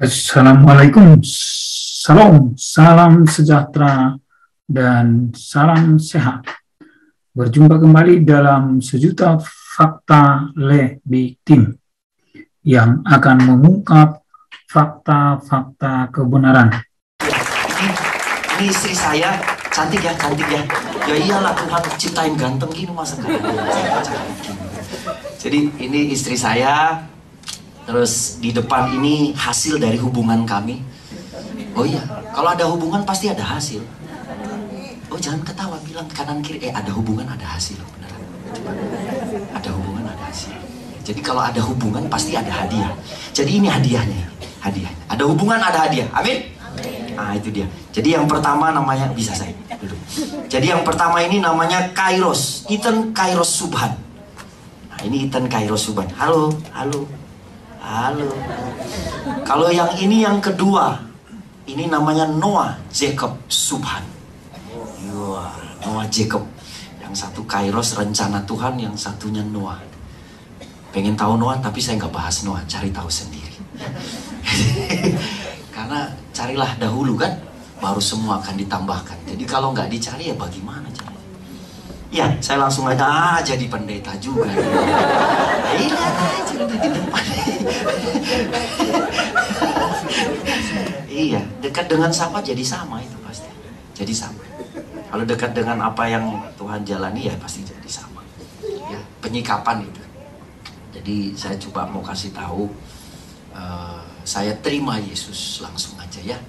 Assalamualaikum, salam sejahtera, dan salam sehat. Berjumpa kembali dalam sejuta fakta lebih tim yang akan mengungkap fakta-fakta kebenaran. Ini istri saya, cantik ya. Ya iyalah, Tuhan ciptain ganteng gini masa gak ada. Jadi ini istri saya. Terus di depan ini hasil dari hubungan kami. Oh iya, kalau ada hubungan pasti ada hasil. Oh jangan ketawa, bilang kanan kiri, ada hubungan ada hasil. Beneran. Ada hubungan ada hasil. Jadi kalau ada hubungan pasti ada hadiah. Jadi ini hadiahnya. Ada hubungan ada hadiah. Amin. Nah itu dia. Jadi yang pertama namanya, bisa saya duduk. Jadi yang pertama ini namanya Kairos, Ethan Kairos Subhan. Nah ini Ethan Kairos Subhan. Halo. Kalau yang ini yang kedua, ini namanya Noah Jacob Subhan. Wah, Noah Jacob. Yang satu Kairos rencana Tuhan, yang satunya Noah. Pengen tahu Noah, tapi saya nggak bahas Noah, cari tahu sendiri. Karena carilah dahulu kan, baru semua akan ditambahkan. Jadi kalau nggak dicari ya bagaimana caranya? Ya, saya langsung aja jadi pendeta juga. Iya aja di depan. Iya, dekat dengan sama jadi sama itu pasti. Jadi sama. Kalau dekat dengan apa yang Tuhan jalani ya pasti jadi sama. Ya, penyikapan itu. Jadi saya coba mau kasih tahu, saya terima Yesus langsung aja ya.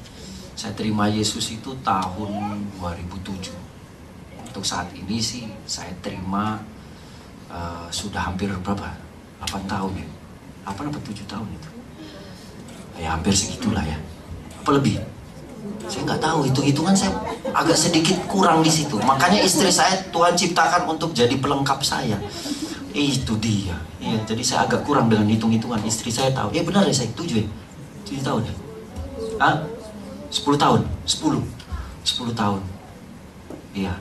Saya terima Yesus itu tahun 2007. Untuk saat ini sih saya terima sudah hampir berapa? 8 tahun ya? 8 atau 7 tahun itu? Ya hampir segitulah ya. Apa lebih? Saya nggak tahu, hitung-hitungan saya agak sedikit kurang di situ. Makanya istri saya Tuhan ciptakan untuk jadi pelengkap saya. Itu dia. Iya, jadi saya agak kurang dengan hitung-hitungan. Istri saya tahu. Benar ya, saya 7 ya? 7 tahun ya? 10 tahun? 10 tahun. Iya.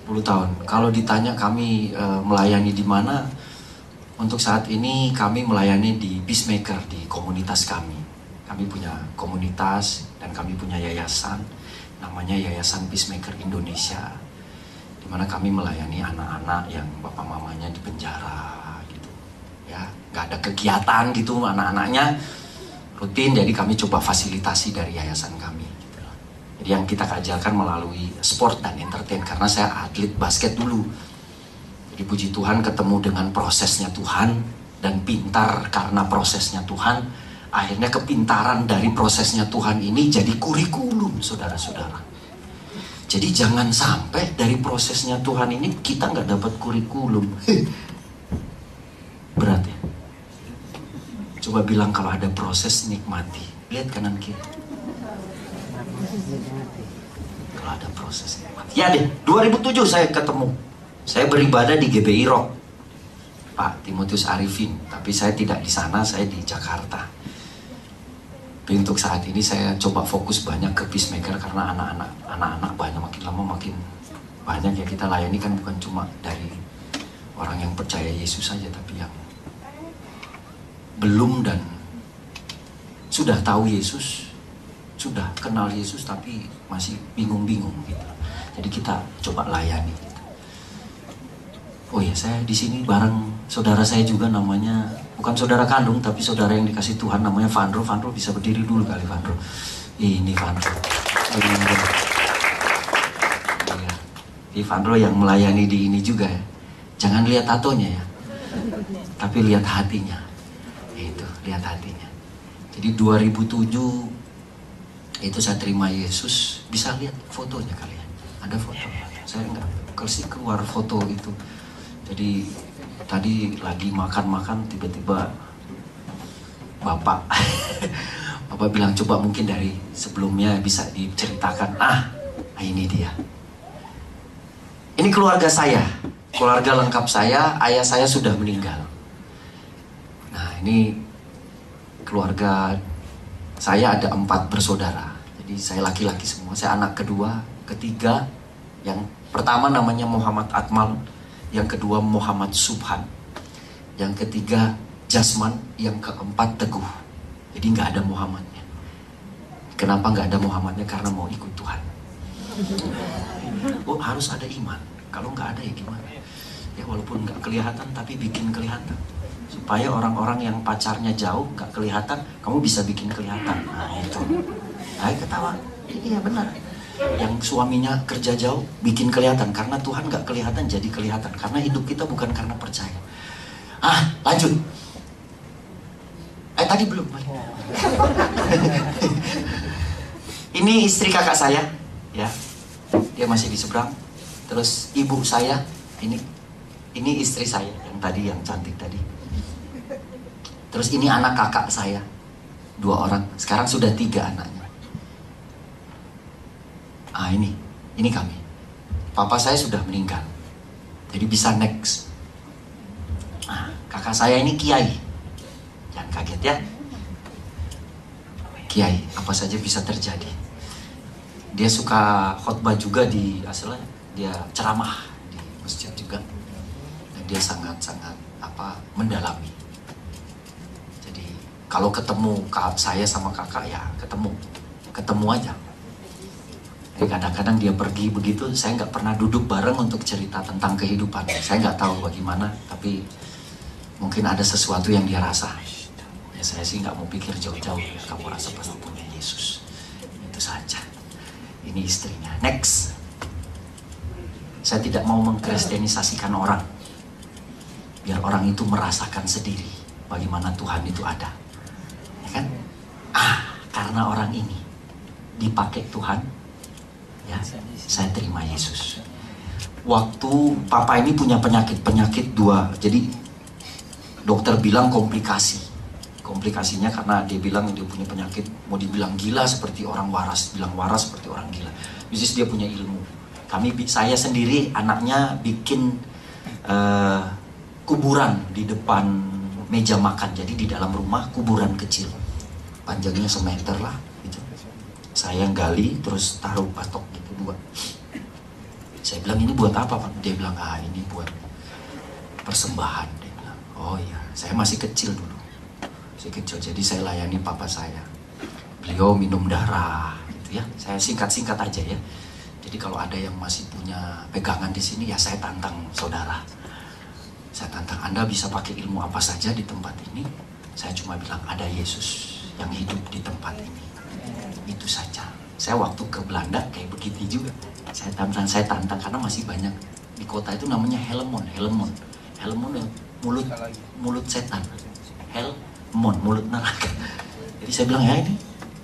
10 tahun. Kalau ditanya kami melayani di mana, untuk saat ini kami melayani di Peacemaker, di komunitas kami. Kami punya komunitas dan kami punya yayasan, namanya Yayasan Peacemaker Indonesia, di mana kami melayani anak-anak yang bapak mamanya di penjara gitu. Ya, nggak ada kegiatan gitu anak-anaknya rutin, jadi kami coba fasilitasi dari yayasan kami. Jadi yang kita ajarkan melalui sport dan entertain, karena saya atlet basket dulu. Jadi puji Tuhan ketemu dengan prosesnya Tuhan dan pintar karena prosesnya Tuhan. Akhirnya kepintaran dari prosesnya Tuhan ini jadi kurikulum, saudara-saudara. Jadi jangan sampai dari prosesnya Tuhan ini kita nggak dapat kurikulum. Berat ya. Coba bilang kalau ada proses nikmati. Lihat kanan kiri. Kalau ada proses nikmati. Ya deh, 2007 saya ketemu. Saya beribadah di GBI Rock, Pak Timotius Arifin. Tapi saya tidak di sana, saya di Jakarta. Tapi untuk saat ini saya coba fokus banyak ke Peacemaker, karena anak-anak banyak, makin lama makin banyak ya. Kita layani kan bukan cuma dari orang yang percaya Yesus saja, tapi yang belum dan sudah tahu Yesus, sudah kenal Yesus tapi masih bingung-bingung gitu. Jadi kita coba layani gitu. Oh ya, saya di sini bareng saudara saya juga, namanya bukan saudara kandung tapi saudara yang dikasih Tuhan, namanya Vandro. Vandro bisa berdiri dulu kali, Vandro. Ini Vandro. Iya. Ini Vandro yang melayani di ini juga ya. Jangan lihat tatonya ya, tapi lihat hatinya. Itu, lihat hatinya. Jadi 2007 itu saya terima Yesus. Bisa lihat fotonya kali ya? Ada foto. Saya enggak kasih keluar foto itu. Jadi tadi lagi makan-makan, tiba-tiba Bapak bilang coba mungkin dari sebelumnya bisa diceritakan. Ini dia. Ini keluarga saya, keluarga lengkap saya. Ayah saya sudah meninggal. Nah ini keluarga saya ada 4 bersaudara. Jadi saya laki-laki semua. Saya anak kedua, ketiga. Yang pertama namanya Muhammad Atmal, yang kedua Muhammad Subhan, yang ketiga Jasman, yang keempat Teguh. Jadi nggak ada Muhammadnya. Kenapa nggak ada Muhammadnya? Karena mau ikut Tuhan. Oh, harus ada iman. Kalau nggak ada ya gimana? Ya walaupun nggak kelihatan tapi bikin kelihatan. Supaya orang-orang yang pacarnya jauh nggak kelihatan, kamu bisa bikin kelihatan. Nah itu. Ayo ketawa. Iya benar. Yang suaminya kerja jauh bikin kelihatan, karena Tuhan nggak kelihatan jadi kelihatan. Karena hidup kita bukan karena percaya. Lanjut. Tadi belum. Ini istri kakak saya, ya. Dia masih di seberang. Terus ibu saya, ini istri saya yang tadi, yang cantik tadi. Terus ini anak kakak saya, 2 orang. Sekarang sudah 3 anaknya. Ini kami. Papa saya sudah meninggal, jadi bisa next. Kakak saya ini kiai. Jangan kaget ya. Kiai, apa saja bisa terjadi. Dia suka khotbah juga asalnya dia ceramah di masjid juga. Dan dia sangat-sangat mendalami. Jadi kalau ketemu saya sama kakak ya ketemu aja. Jadi kadang-kadang dia pergi begitu, saya nggak pernah duduk bareng untuk cerita tentang kehidupan. Saya nggak tahu bagaimana, tapi mungkin ada sesuatu yang dia rasa. Ya saya sih nggak mau pikir jauh-jauh. Kamu rasa pasti punya Yesus. Itu saja. Ini istrinya. Next. Saya tidak mau mengkristenisasikan orang. Biar orang itu merasakan sendiri bagaimana Tuhan itu ada. Ya kan? Karena orang ini dipakai Tuhan, ya, saya terima Yesus. Waktu papa ini punya penyakit 2. Jadi dokter bilang komplikasinya karena dia bilang dia punya penyakit, mau dibilang gila seperti orang waras, bilang waras seperti orang gila. Bisnis dia punya ilmu. Saya sendiri anaknya bikin kuburan di depan meja makan. Jadi di dalam rumah kuburan kecil, panjangnya semeter lah gitu. Saya gali terus taruh patok gitu 2. Saya bilang ini buat apa Pak? Dia bilang ini buat persembahan. Dia bilang oh iya, saya masih kecil dulu. Jadi saya layani papa saya. Beliau minum darah gitu ya. Saya singkat-singkat aja ya. Jadi kalau ada yang masih punya pegangan di sini ya saya tantang saudara. Saya tantang Anda bisa pakai ilmu apa saja di tempat ini. Saya cuma bilang ada Yesus yang hidup di tempat ini. Itu saja. Saya waktu ke Belanda kayak begitu juga. Saya tantang karena masih banyak di kota itu namanya Helmond yang mulut setan. Mulut neraka. Jadi saya bilang ya ini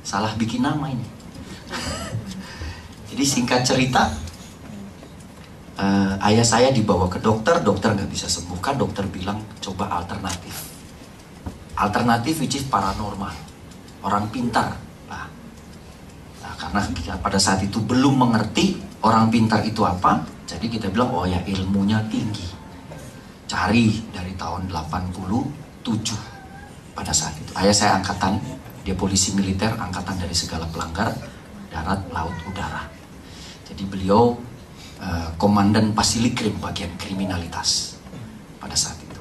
salah bikin nama ini. Jadi singkat cerita, ayah saya dibawa ke dokter nggak bisa sembuhkan. Dokter bilang coba alternatif which is paranormal, orang pintar. Nah, karena kita pada saat itu belum mengerti orang pintar itu apa, jadi kita bilang oh ya ilmunya tinggi. Cari dari tahun 87. Pada saat itu ayah saya angkatan, dia polisi militer, angkatan dari segala pelanggar darat, laut, udara. Jadi beliau komandan Pasilikrim bagian kriminalitas pada saat itu.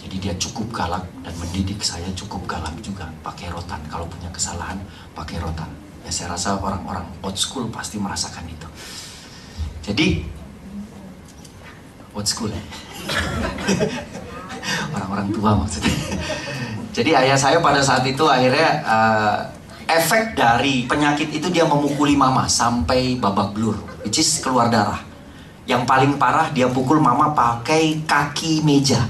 Jadi dia cukup galak dan mendidik saya cukup galak juga, pakai rotan. Kalau punya kesalahan pakai rotan. Ya saya rasa orang-orang old school pasti merasakan itu. Jadi old school ya. Orang-orang tua maksudnya. Jadi ayah saya pada saat itu akhirnya efek dari penyakit itu dia memukuli mama sampai babak belur, which is keluar darah. Yang paling parah dia pukul mama pakai kaki meja.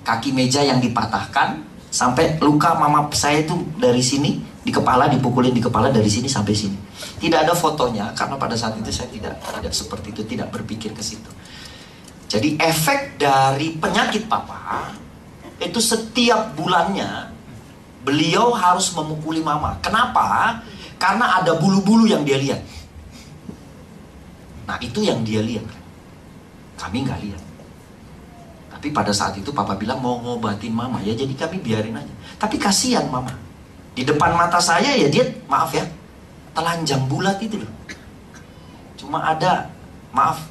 Kaki meja yang dipatahkan sampai luka mama saya itu dari sini di kepala, dipukulin di kepala dari sini sampai sini. Tidak ada fotonya karena pada saat itu saya tidak seperti itu, tidak berpikir ke situ. Jadi efek dari penyakit papa itu setiap bulannya beliau harus memukuli mama. Kenapa? Karena ada bulu-bulu yang dia lihat. Nah itu yang dia lihat. Kami nggak lihat. Tapi pada saat itu papa bilang mau ngobatin mama. Ya jadi kami biarin aja. Tapi kasihan mama. Di depan mata saya ya dia, maaf ya, telanjang bulat itu loh. Cuma ada, maaf,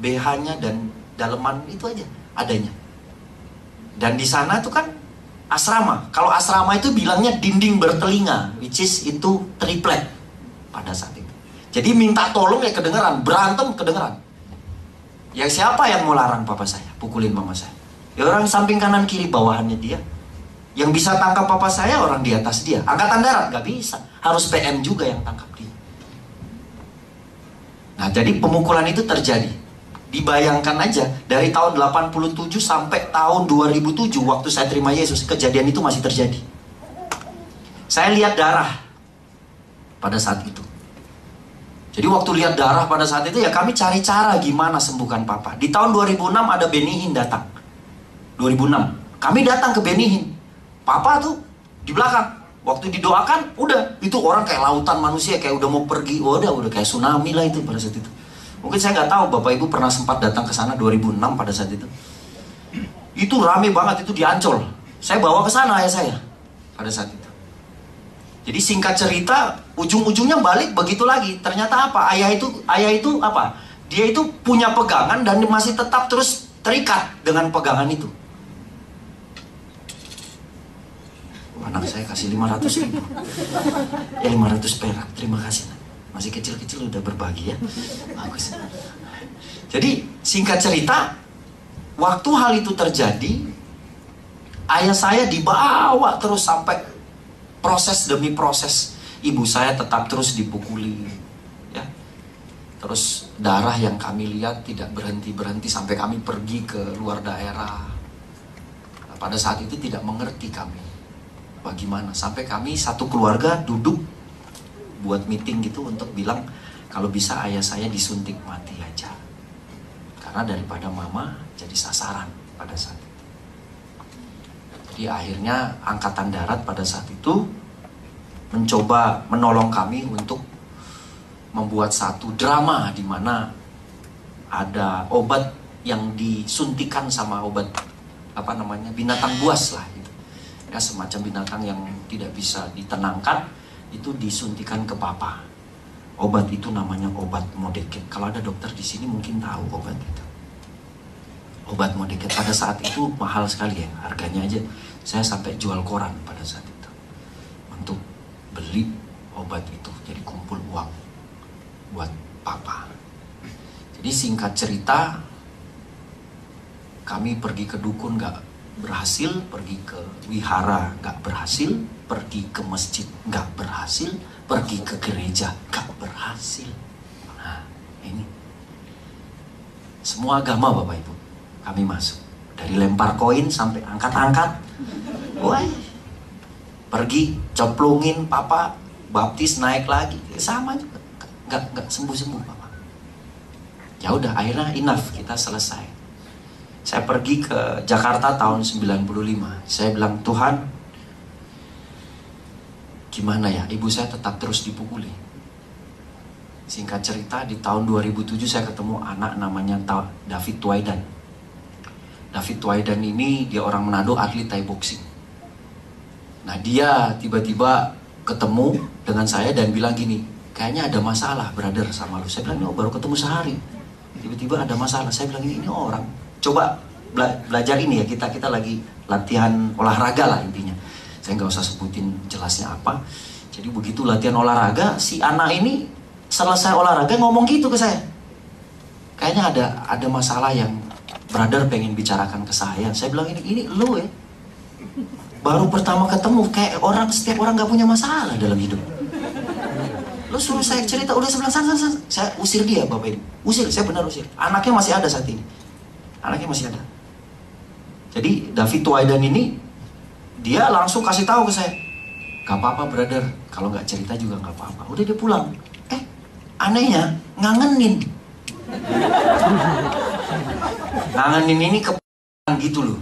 BH-nya dan daleman itu aja adanya. Dan di sana tuh kan asrama. Kalau asrama itu bilangnya dinding bertelinga, which is itu triplek pada saat itu. Jadi minta tolong ya kedengeran, berantem kedengeran. Ya siapa yang mau larang papa saya pukulin mama saya? Ya orang samping kanan kiri bawahannya dia. Yang bisa tangkap papa saya orang di atas dia. Angkatan darat nggak bisa, harus PM juga yang tangkap dia. Nah jadi pemukulan itu terjadi. Dibayangkan aja dari tahun 87 sampai tahun 2007 waktu saya terima Yesus, kejadian itu masih terjadi. Saya lihat darah pada saat itu. Jadi waktu lihat darah pada saat itu ya kami cari cara gimana sembuhkan papa. Di tahun 2006 ada Benihin datang. 2006 kami datang ke Benihin. Papa tuh di belakang. Waktu didoakan udah itu orang kayak lautan manusia, kayak udah mau pergi. Udah kayak tsunami lah itu pada saat itu. Mungkin saya nggak tahu Bapak Ibu pernah sempat datang ke sana 2006 pada saat itu. Itu rame banget, itu di Ancol. Saya bawa ke sana ayah saya pada saat itu. Jadi singkat cerita, ujung-ujungnya balik begitu lagi. Ternyata apa? Ayah itu apa? Dia itu punya pegangan dan masih tetap terus terikat dengan pegangan itu. Anak saya kasih 500 ribu. Ya 500 perak, terima kasih. Masih kecil-kecil udah berbagi ya. Bagus. Jadi singkat cerita, waktu hal itu terjadi, ayah saya dibawa terus sampai proses demi proses. Ibu saya tetap terus dipukuli ya. Terus darah yang kami lihat tidak berhenti-berhenti sampai kami pergi ke luar daerah. Nah, pada saat itu tidak mengerti kami bagaimana, sampai kami satu keluarga duduk buat meeting gitu untuk bilang kalau bisa ayah saya disuntik mati aja, karena daripada mama jadi sasaran pada saat itu. Jadi akhirnya Angkatan Darat pada saat itu mencoba menolong kami untuk membuat satu drama di mana ada obat yang disuntikan sama obat binatang buas lah gitu. Ya semacam binatang yang tidak bisa ditenangkan itu disuntikan ke papa. Obat itu namanya obat Modeket. Kalau ada dokter di sini mungkin tahu obat itu. Obat Modeket pada saat itu mahal sekali ya, harganya aja saya sampai jual koran pada saat itu untuk beli obat itu, jadi kumpul uang buat papa. Jadi singkat cerita, kami pergi ke dukun gak berhasil, pergi ke wihara gak berhasil, pergi ke masjid gak berhasil, pergi ke gereja gak berhasil. Nah ini semua agama Bapak Ibu kami masuk, dari lempar koin sampai angkat-angkat. Wah, pergi coplongin papa, baptis naik lagi, sama juga, nggak sembuh papa. Ya udah akhirnya enough, kita selesai. Saya pergi ke Jakarta tahun 95. Saya bilang, Tuhan, gimana ya, ibu saya tetap terus dipukuli. Singkat cerita, di tahun 2007 saya ketemu anak namanya David Tuaidan. David Tuaidan ini dia orang Manado, atlet Thai boxing. Nah dia tiba-tiba ketemu dengan saya dan bilang gini, kayaknya ada masalah brother sama lu. Saya bilang, oh, baru ketemu sehari, tiba-tiba ada masalah. Saya bilang, ini orang coba belajar ini ya, kita lagi latihan olahraga lah intinya. Saya nggak usah sebutin jelasnya apa. Jadi begitu latihan olahraga, si anak ini selesai olahraga ngomong gitu ke saya, kayaknya ada masalah yang brother pengen bicarakan ke saya. Saya bilang, ini lu ya, baru pertama ketemu, kayak setiap orang gak punya masalah dalam hidup. Lu suruh saya cerita, udah sebelah sana. Saya usir dia Bapak Ibu, usir, saya benar usir. Anaknya masih ada saat ini, anaknya masih ada. Jadi David Tuaidan ini dia langsung kasih tahu ke saya, gak apa-apa brother, kalau gak cerita juga gak apa-apa. Udah dia pulang. Anehnya ngangenin. Ngangenin ini kepikiran gitu loh,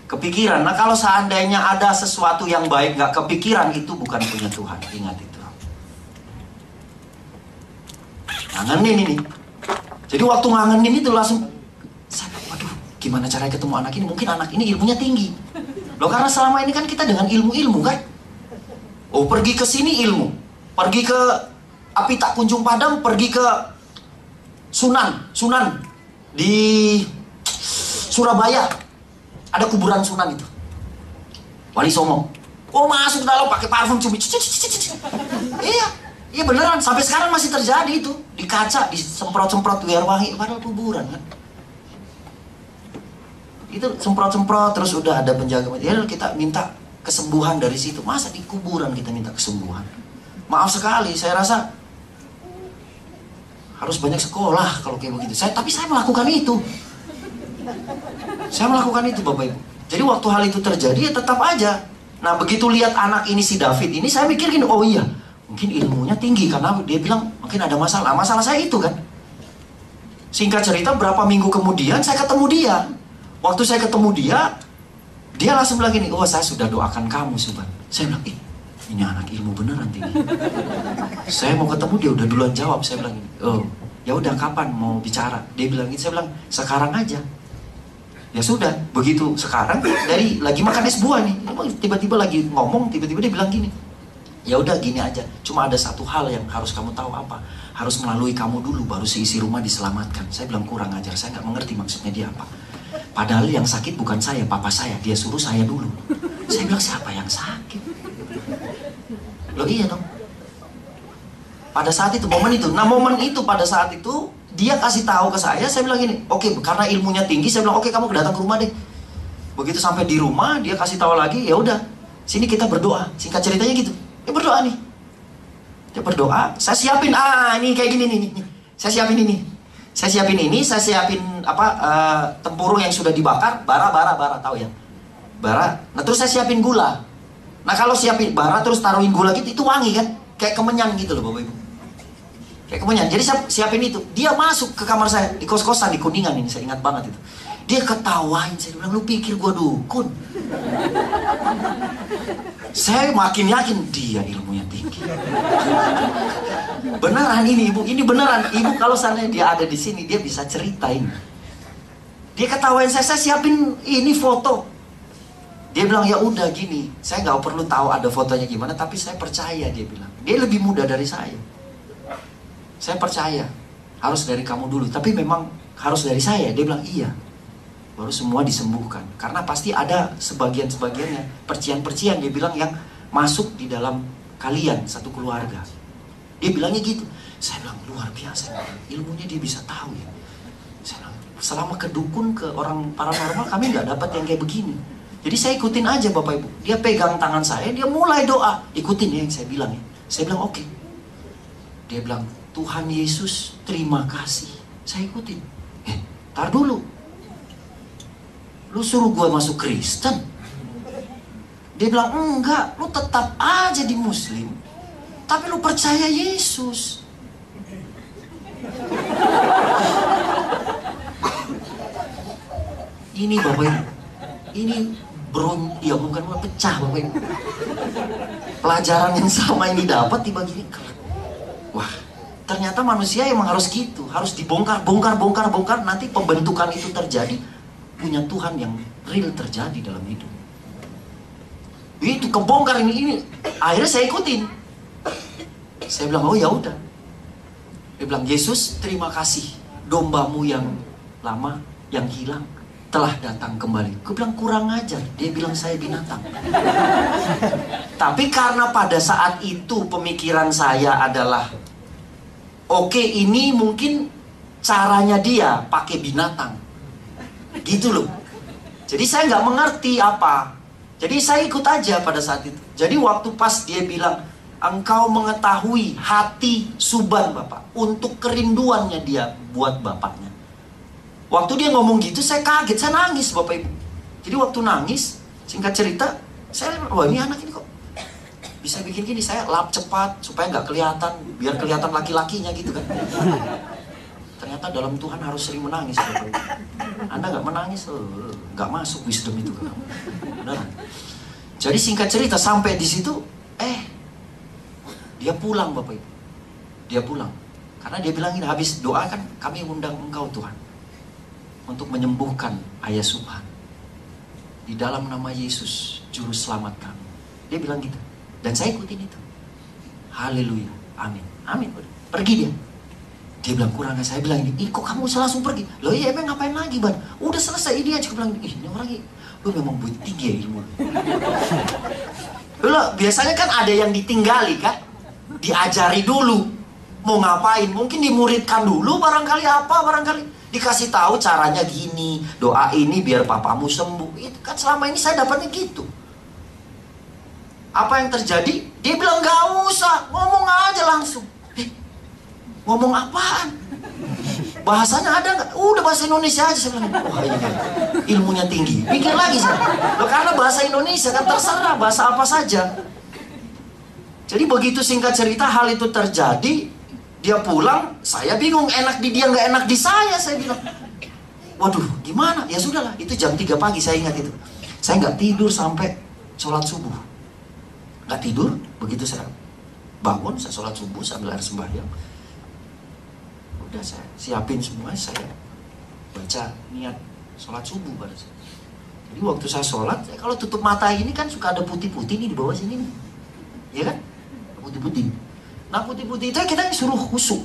kepikiran. Nah kalau seandainya ada sesuatu yang baik gak kepikiran, itu bukan punya Tuhan, ingat itu. Ngangenin ini. Jadi waktu ngangenin itu langsung, waduh gimana caranya ketemu anak ini. Mungkin anak ini ilmunya tinggi loh, karena selama ini kan kita dengan ilmu-ilmu kan. Oh pergi ke sini ilmu, pergi ke api tak kunjung padam, pergi ke Sunan di Surabaya, ada kuburan Sunan itu. Wali Songo. Oh masuk dalam pakai parfum cumi. Iya beneran, sampai sekarang masih terjadi itu. Di kaca, disemprot-semprot biar wangi, padahal kuburan kan. Itu semprot-semprot, terus udah ada penjaga. Ya kita minta kesembuhan dari situ. Masa di kuburan kita minta kesembuhan? Maaf sekali, saya rasa harus banyak sekolah kalau kayak begitu. Tapi saya melakukan itu. Saya melakukan itu Bapak Ibu. Jadi waktu hal itu terjadi ya tetap aja. Nah begitu lihat anak ini si David ini, saya mikir gini, oh iya mungkin ilmunya tinggi karena dia bilang mungkin ada masalah. Masalah saya itu kan. Singkat cerita berapa minggu kemudian saya ketemu dia. Waktu saya ketemu dia langsung bilang gini, oh saya sudah doakan kamu Suban. Saya bilang, ini anak ilmu beneran tinggi. Saya mau ketemu dia udah duluan jawab. Saya bilang gini, oh ya udah kapan mau bicara? Dia bilang gitu, saya bilang sekarang aja. Ya sudah, begitu sekarang dari lagi makan es buah nih, tiba-tiba lagi ngomong, tiba-tiba dia bilang gini, ya udah gini aja, cuma ada satu hal yang harus kamu tahu apa, harus melalui kamu dulu baru seisi rumah diselamatkan. Saya bilang kurang ajar, saya nggak mengerti maksudnya dia apa. Padahal yang sakit bukan saya, papa saya, dia suruh saya dulu. Saya bilang siapa yang sakit? Loh iya dong. Pada saat itu, momen itu pada saat itu dia kasih tahu ke saya bilang gini, oke, karena ilmunya tinggi, saya bilang oke, kamu datang ke rumah deh. Begitu sampai di rumah, dia kasih tahu lagi, ya udah, sini kita berdoa. Singkat ceritanya gitu, dia berdoa nih. Dia berdoa, saya siapin, ini kayak gini nih. Saya siapin ini. Saya siapin tempurung yang sudah dibakar, bara, tahu ya? Bara. Nah terus saya siapin gula. Nah kalau siapin bara terus taruhin gula gitu, itu wangi kan? Kayak kemenyan gitu loh Bapak Ibu. Kayak kemenyan. Jadi saya siapin itu. Dia masuk ke kamar saya di kos-kosan di Kuningan ini, saya ingat banget itu. Dia ketawain, saya bilang, lu pikir gua dukun? Saya makin yakin dia ilmunya tinggi. Beneran ini Ibu, ini beneran. Ibu kalau seandainya dia ada di sini, dia bisa ceritain. Dia ketawain saya siapin ini foto. Dia bilang ya udah gini, saya nggak perlu tahu ada fotonya gimana, tapi saya percaya, dia bilang. Dia lebih muda dari saya. Saya percaya, harus dari kamu dulu. Tapi memang harus dari saya. Dia bilang iya. Baru semua disembuhkan. Karena pasti ada sebagian-sebagiannya, percian-percian, dia bilang, yang masuk di dalam kalian, satu keluarga. Dia bilangnya gitu. Saya bilang luar biasa, ilmunya dia bisa tahu ya. Saya bilang, selama ke dukun, ke orang paranormal, kami nggak dapat yang kayak begini. Jadi saya ikutin aja Bapak Ibu. Dia pegang tangan saya, dia mulai doa. Ikutin ya yang saya bilang ya. Saya bilang oke. Dia bilang, Tuhan Yesus terima kasih. Saya ikutin. Tar dulu. Lu suruh gue masuk Kristen? Dia bilang, enggak. Lu tetap aja di Muslim. Tapi lu percaya Yesus. Ini Bapak Ibu. Ini ya bukan pecah Bapak Ibu. Pelajaran yang sama ini dapat dibagi. Wah, ternyata manusia emang harus gitu, harus dibongkar, bongkar. Nanti pembentukan itu terjadi, punya Tuhan yang real terjadi dalam hidup. Itu kebongkar ini. Akhirnya saya ikutin. Saya bilang, oh ya udah. Dia bilang, Yesus terima kasih, dombamu yang lama, yang hilang telah datang kembali. Gue bilang kurang ajar. Dia bilang saya binatang. Tapi karena pada saat itu pemikiran saya adalah oke, ini mungkin caranya dia pakai binatang. Gitu loh. Jadi saya nggak mengerti apa. Jadi saya ikut aja pada saat itu. Jadi waktu pas dia bilang, engkau mengetahui hati Suban Bapak, untuk kerinduannya dia buat bapaknya. Waktu dia ngomong gitu, saya kaget, saya nangis Bapak Ibu. Jadi waktu nangis, singkat cerita, saya lihat, wah ini anak ini kok bisa bikin gini. Saya lap cepat, supaya nggak kelihatan, biar kelihatan laki-lakinya gitu kan. Ternyata dalam Tuhan harus sering menangis Bapak Ibu. Anda nggak menangis, nggak masuk wisdom itu ke kamu. Beneran. Jadi singkat cerita, sampai di situ, dia pulang Bapak Ibu. Dia pulang. Karena dia bilang ini, habis doa kan, kami undang engkau Tuhan untuk menyembuhkan ayah Subhan. Di dalam nama Yesus, Juru Selamat kami. Dia bilang gitu. Dan saya ikutin itu. Haleluya. Amin. Amin. Pergi dia. Dia bilang kurang. Saya bilang ini, kok kamu langsung pergi? Loh iya, emang ngapain lagi Ban? Udah selesai ini aja. Aku bilang, ini orang ini. Lu memang tinggi ya ilmu. Dulu biasanya kan ada yang ditinggali kan, diajari dulu mau ngapain, mungkin dimuridkan dulu barangkali dikasih tahu caranya gini, doa ini biar papamu sembuh. Itu kan selama ini saya dapatnya gitu. Apa yang terjadi? Dia bilang gak usah, ngomong aja langsung. Ngomong apaan? Bahasanya ada nggak? Udah bahasa Indonesia aja. Saya bilang, wah iya, ilmunya tinggi. Pikir lagi saya. Karena bahasa Indonesia kan terserah bahasa apa saja. Jadi begitu singkat cerita hal itu terjadi, dia pulang, saya bingung, enak di dia nggak enak di saya bilang. Waduh, gimana? Ya sudahlah, itu jam 3 pagi saya ingat itu. Saya nggak tidur sampai sholat subuh. Nggak tidur, begitu saya bangun, saya sholat subuh sambil air sembahyang. Udah saya siapin semua, saya baca niat sholat subuh pada saya. Jadi waktu saya sholat, saya kalau tutup mata ini kan suka ada putih-putih nih di bawah sini nih. Ya kan? Putih-putih. Nah putih-putih itu kita suruh khusyuk.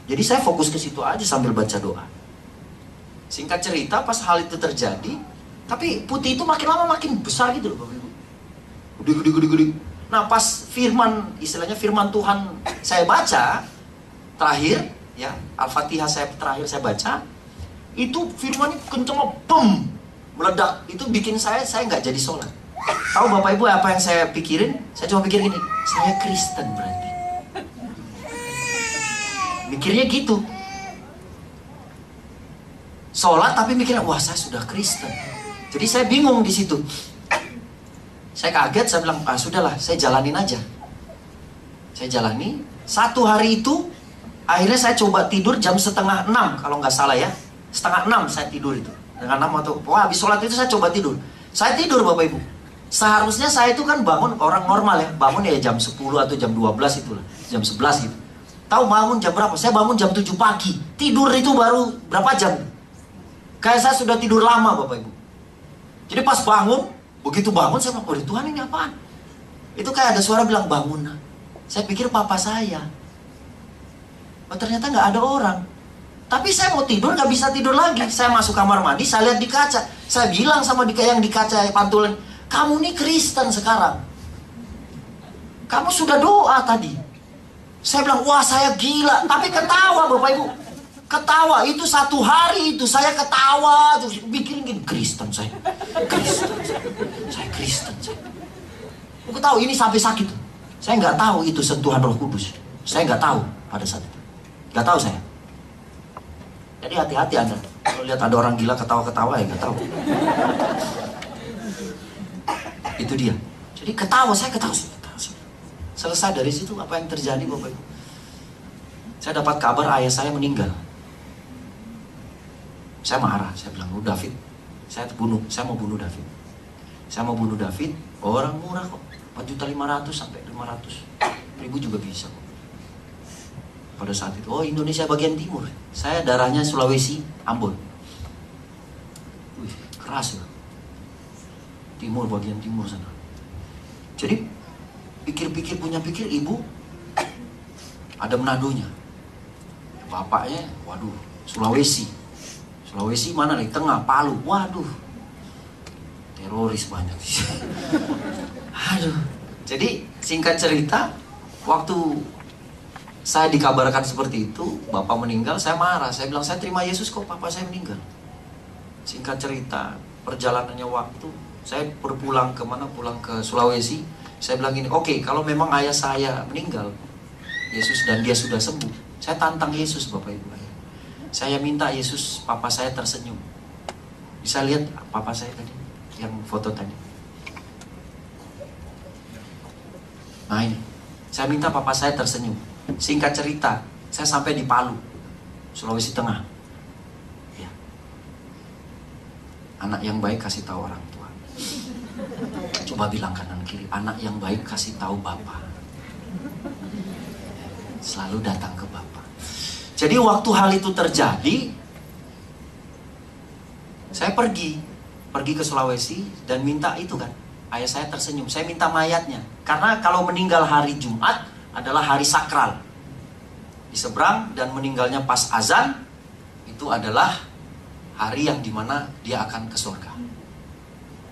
Jadi saya fokus ke situ aja sambil baca doa. Singkat cerita pas hal itu terjadi, tapi putih itu makin lama makin besar gitu loh Bapak Ibu. Gede. Nah pas firman, istilahnya firman Tuhan saya baca terakhir, ya Al-Fatihah terakhir saya baca, itu firmannya kenceng, bum, meledak. Itu bikin saya nggak jadi sholat. Tahu Bapak Ibu apa yang saya pikirin? Saya cuma pikir gini, saya Kristen berarti. Mikirnya gitu. Sholat tapi mikirnya, wah saya sudah Kristen. Jadi saya bingung di situ. Saya kaget, saya bilang, sudahlah, saya jalanin aja. Saya jalani. Satu hari itu, akhirnya saya coba tidur jam 5:30 kalau nggak salah ya. 5:30 saya tidur itu. Dengan 6 atau, wah habis sholat itu saya coba tidur. Saya tidur Bapak Ibu. Seharusnya saya itu kan bangun, orang normal ya. Bangun ya jam 10 atau jam 12 itulah. Jam 11 gitu. Tahu bangun jam berapa? Saya bangun jam 7 pagi. Tidur itu baru berapa jam? Kayak saya sudah tidur lama Bapak Ibu. Jadi pas bangun, begitu bangun saya bilang, oh Tuhan ini apaan? Itu kayak ada suara bilang, bangun nak. Saya pikir papa saya. Oh, ternyata nggak ada orang. Tapi saya mau tidur nggak bisa tidur lagi. Saya masuk kamar mandi, saya lihat di kaca. Saya bilang sama yang di kaca pantulan, kamu nih Kristen sekarang. Kamu sudah doa tadi. Saya bilang, wah saya gila. Tapi ketawa Bapak Ibu. Ketawa, itu satu hari itu saya ketawa. Terus bikin gini, Kristen saya. Saya Kristen saya. Aku tahu ini sampai sakit. Saya nggak tahu itu sentuhan Roh Kudus. Saya nggak tahu pada saat itu. Nggak tahu saya. Jadi hati-hati Anda. Kalau lihat ada orang gila ketawa-ketawa ya nggak tahu. Itu dia. Jadi ketawa, saya ketawa. Selesai dari situ apa yang terjadi Bapak Ibu? Saya dapat kabar ayah saya meninggal. Saya marah, saya bilang, lu David, saya mau bunuh David. Saya mau bunuh David, orang murah kok. 4.500.000 sampai 500.000 juga bisa kok. Pada saat itu, oh Indonesia bagian timur. Saya darahnya Sulawesi, Ambon. Wih, keras ya. Timur, bagian timur sana. Jadi, pikir-pikir ibu, ada Manadonya. Bapaknya, waduh, Sulawesi mana nih? Tengah, Palu, waduh. Teroris banyak. Aduh. Jadi, singkat cerita, waktu saya dikabarkan seperti itu, bapak meninggal, saya marah. Saya bilang, saya terima Yesus kok, papa saya meninggal. Singkat cerita, perjalanannya waktu, saya berpulang kemana? Pulang ke Sulawesi. Saya bilang gini, oke, kalau memang ayah saya meninggal, Yesus dan dia sudah sembuh, saya tantang Yesus Bapak Ibu. Saya minta Yesus, papa saya tersenyum. Bisa lihat papa saya tadi, yang foto tadi. Nah ini, saya minta papa saya tersenyum. Singkat cerita, saya sampai di Palu, Sulawesi Tengah. Ya. Anak yang baik kasih tahu orang tua. Coba bilang kanan kiri, anak yang baik kasih tahu bapak. Selalu datang ke bapak. Jadi waktu hal itu terjadi, saya pergi ke Sulawesi dan minta itu kan, ayah saya tersenyum. Saya minta mayatnya, karena kalau meninggal hari Jumat adalah hari sakral, diseberang, dan meninggalnya pas azan itu adalah hari yang dimana dia akan ke surga.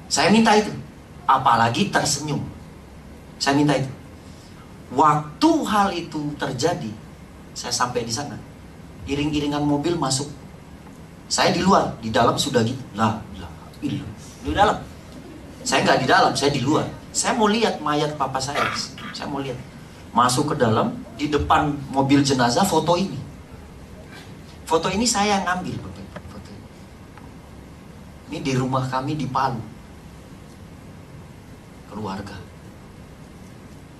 Saya minta itu. Apalagi tersenyum. Saya minta itu. Waktu hal itu terjadi, saya sampai di sana. Iring-iringan mobil masuk. Saya di luar, di dalam sudah gitu. Di dalam. Saya nggak di dalam, saya di luar. Saya mau lihat mayat papa saya. Saya mau lihat. Masuk ke dalam, di depan mobil jenazah, foto ini. Foto ini saya yang ngambil. Foto ini. Ini di rumah kami di Palu. Keluarga.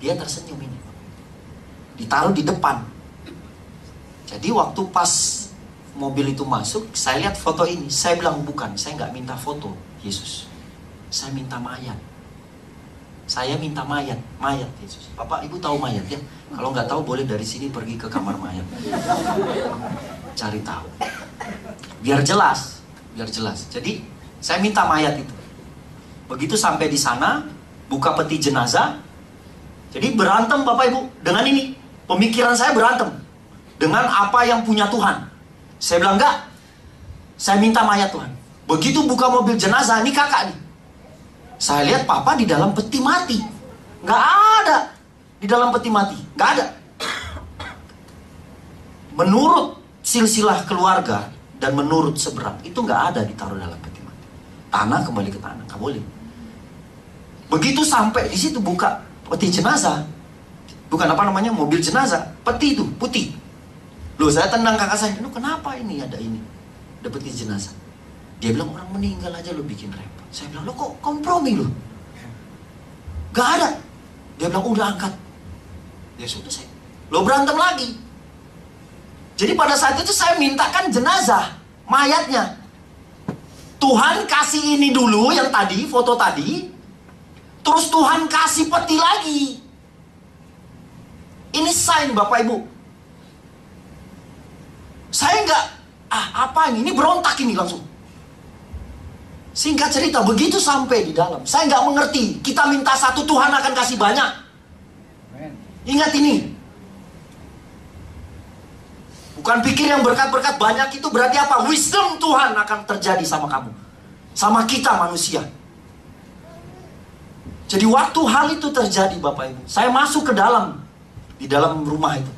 Dia tersenyum ini. Ditaruh di depan. Jadi waktu pas mobil itu masuk, saya lihat foto ini. Saya bilang, bukan, saya nggak minta foto Yesus. Saya minta mayat. Saya minta mayat Yesus. Bapak, Ibu tahu mayat ya? Kalau nggak tahu boleh dari sini pergi ke kamar mayat. Cari tahu. Biar jelas. Jadi saya minta mayat itu. Begitu sampai di sana, buka peti jenazah. Jadi berantem Bapak Ibu dengan ini. Pemikiran saya berantem dengan apa yang punya Tuhan. Saya bilang enggak. Saya minta mayat Tuhan. Begitu buka mobil jenazah, ini kakak nih. Saya lihat papa di dalam peti mati. Nggak ada di dalam peti mati. Nggak ada. Menurut silsilah keluarga dan menurut seberang, itu nggak ada ditaruh dalam peti mati. Tanah kembali ke tanah, nggak boleh. Begitu sampai di situ buka peti jenazah, bukan mobil jenazah, peti itu putih. Loh, saya tendang kakak saya, "Lu kenapa ini ada peti jenazah?" Dia bilang, "Orang meninggal aja lo bikin repot." Saya bilang, "Lo kok kompromi lo?" Gak ada. Dia bilang, "Udah angkat." Ya sudah, saya lo berantem lagi. Jadi pada saat itu saya mintakan jenazah, mayatnya. Tuhan kasih ini dulu, yang tadi, foto tadi. Terus Tuhan kasih peti lagi. Ini sign Bapak Ibu. Saya nggak, apa ini berontak ini langsung. Singkat cerita, begitu sampai di dalam, saya nggak mengerti. Kita minta satu, Tuhan akan kasih banyak. Ingat ini. Bukan pikir yang berkat-berkat banyak itu berarti apa? Wisdom Tuhan akan terjadi sama kamu. Sama kita manusia. Jadi waktu hal itu terjadi Bapak Ibu, saya masuk ke dalam. Di dalam rumah itu.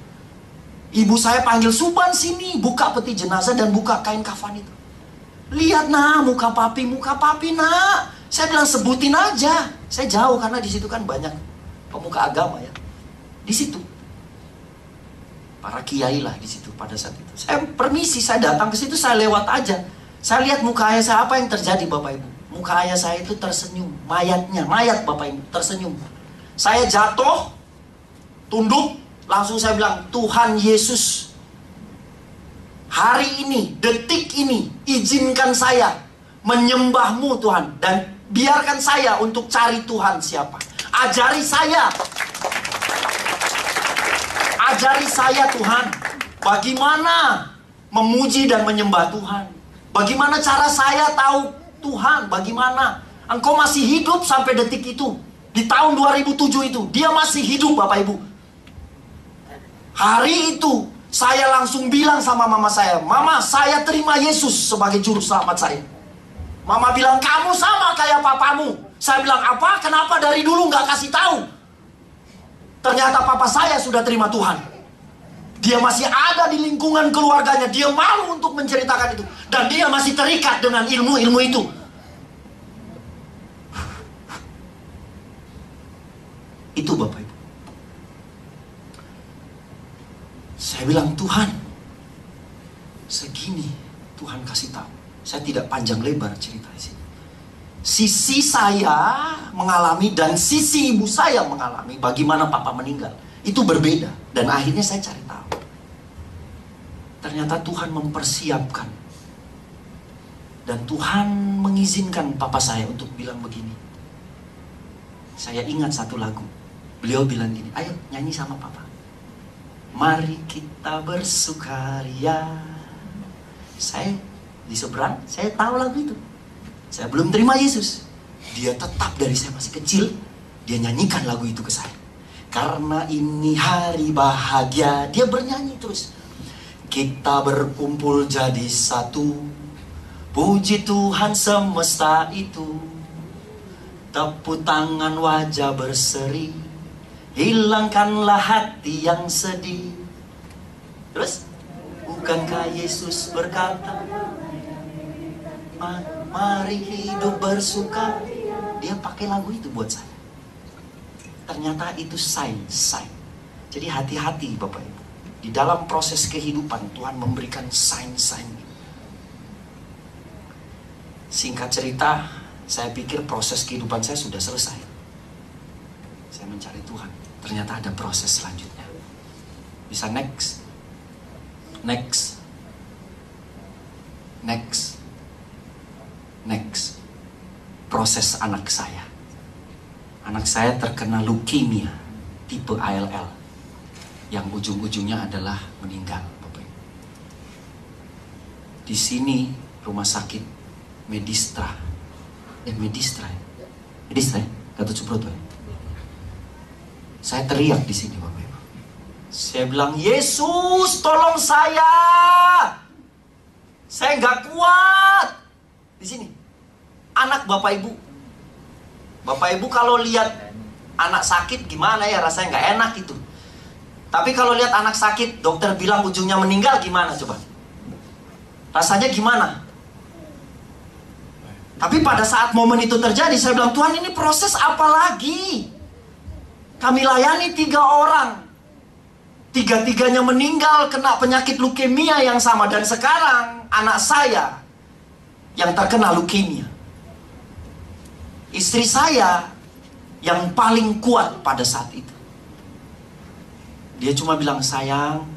Ibu saya panggil, "Suban sini, buka peti jenazah dan buka kain kafan itu. Lihat muka papi nak." Saya bilang, "Sebutin aja." Saya jauh karena di situ kan banyak pemuka agama ya. Di situ. Para kiai lah di situ pada saat itu. Saya permisi, saya datang ke situ, saya lewat aja. Saya lihat muka ayah saya, apa yang terjadi Bapak Ibu? Muka ayah saya itu tersenyum, mayat Bapak Ibu, tersenyum. Saya jatuh, tunduk, langsung saya bilang, "Tuhan Yesus, hari ini, detik ini, izinkan saya menyembah-Mu Tuhan. Dan biarkan saya untuk cari Tuhan siapa. Ajari saya Tuhan, bagaimana memuji dan menyembah Tuhan. Bagaimana cara saya tahu Tuhan, bagaimana Engkau masih hidup sampai detik itu. Di tahun 2007 itu, Dia masih hidup Bapak Ibu. Hari itu, saya langsung bilang sama mama saya, "Mama, saya terima Yesus sebagai juru selamat saya." Mama bilang, "Kamu sama kayak papamu." Saya bilang, "Apa? Kenapa dari dulu nggak kasih tahu?" Ternyata papa saya sudah terima Tuhan. Dia masih ada di lingkungan keluarganya. Dia malu untuk menceritakan itu. Dan dia masih terikat dengan ilmu-ilmu itu. Itu Bapak Ibu. Saya bilang, "Tuhan, segini Tuhan kasih tahu." Saya tidak panjang lebar cerita di sini. Sisi saya mengalami dan sisi ibu saya mengalami bagaimana papa meninggal. Itu berbeda. Dan akhirnya saya cari tahu. Ternyata Tuhan mempersiapkan. Dan Tuhan mengizinkan papa saya untuk bilang begini. Saya ingat satu lagu. Beliau bilang gini, "Ayo nyanyi sama papa. Mari kita bersukaria." Saya di seberang, saya tahu lagu itu. Saya belum terima Yesus. Dia tetap dari saya masih kecil, dia nyanyikan lagu itu ke saya. Karena ini hari bahagia, dia bernyanyi terus. Kita berkumpul jadi satu, puji Tuhan semesta itu. tepuk tangan wajah berseri, hilangkanlah hati yang sedih. Terus, bukankah Yesus berkata, mari hidup bersuka. Dia pakai lagu itu buat saya. Ternyata itu sign. Jadi hati-hati Bapak Ibu. Di dalam proses kehidupan Tuhan memberikan sign-sign. Singkat cerita, saya pikir proses kehidupan saya sudah selesai. Saya mencari Tuhan. Ternyata ada proses selanjutnya. Bisa next. Proses anak saya. Anak saya terkena leukemia tipe ALL yang ujung-ujungnya adalah meninggal, Bapak Ibu. Di sini rumah sakit Medistra, Gatot Subroto. Saya teriak di sini, Bapak Ibu. Saya bilang, Yesus, tolong saya. Saya nggak kuat. Di sini, anak Bapak Ibu. Bapak Ibu kalau lihat anak sakit gimana ya, rasanya nggak enak itu. Tapi kalau lihat anak sakit, dokter bilang ujungnya meninggal, gimana coba? Rasanya gimana? Tapi pada saat momen itu terjadi, saya bilang, Tuhan, ini proses apa lagi? Kami layani 3 orang. 3-tiganya meninggal kena penyakit leukemia yang sama. Dan sekarang anak saya yang terkena leukemia. Istri saya yang paling kuat pada saat itu. Dia cuma bilang, sayang,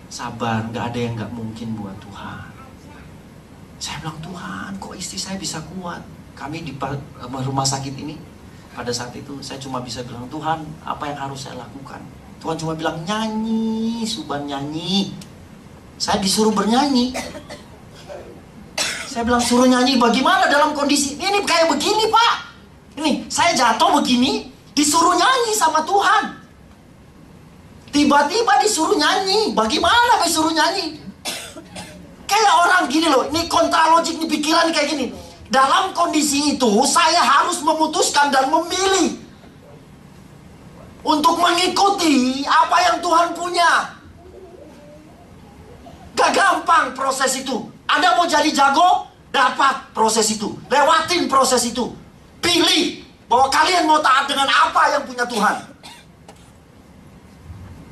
sabar, gak ada yang gak mungkin buat Tuhan. Saya bilang, Tuhan, kok istri saya bisa kuat? Kami di rumah sakit ini, pada saat itu saya cuma bisa bilang, Tuhan, apa yang harus saya lakukan? Tuhan cuma bilang, nyanyi, Suban, nyanyi. Saya disuruh bernyanyi. Saya bilang, suruh nyanyi bagaimana dalam kondisi ini kayak begini, Pak? Ini, saya jatuh begini, disuruh nyanyi sama Tuhan. Tiba-tiba disuruh nyanyi. Bagaimana disuruh nyanyi? Kayak orang gini loh, ini kontralogik, ini pikiran kayak gini. Dalam kondisi itu, saya harus memutuskan dan memilih untuk mengikuti apa yang Tuhan punya. Gak gampang proses itu. Anda mau jadi jago, dapat proses itu. Lewatin proses itu. Pilih bahwa kalian mau taat dengan apa yang punya Tuhan.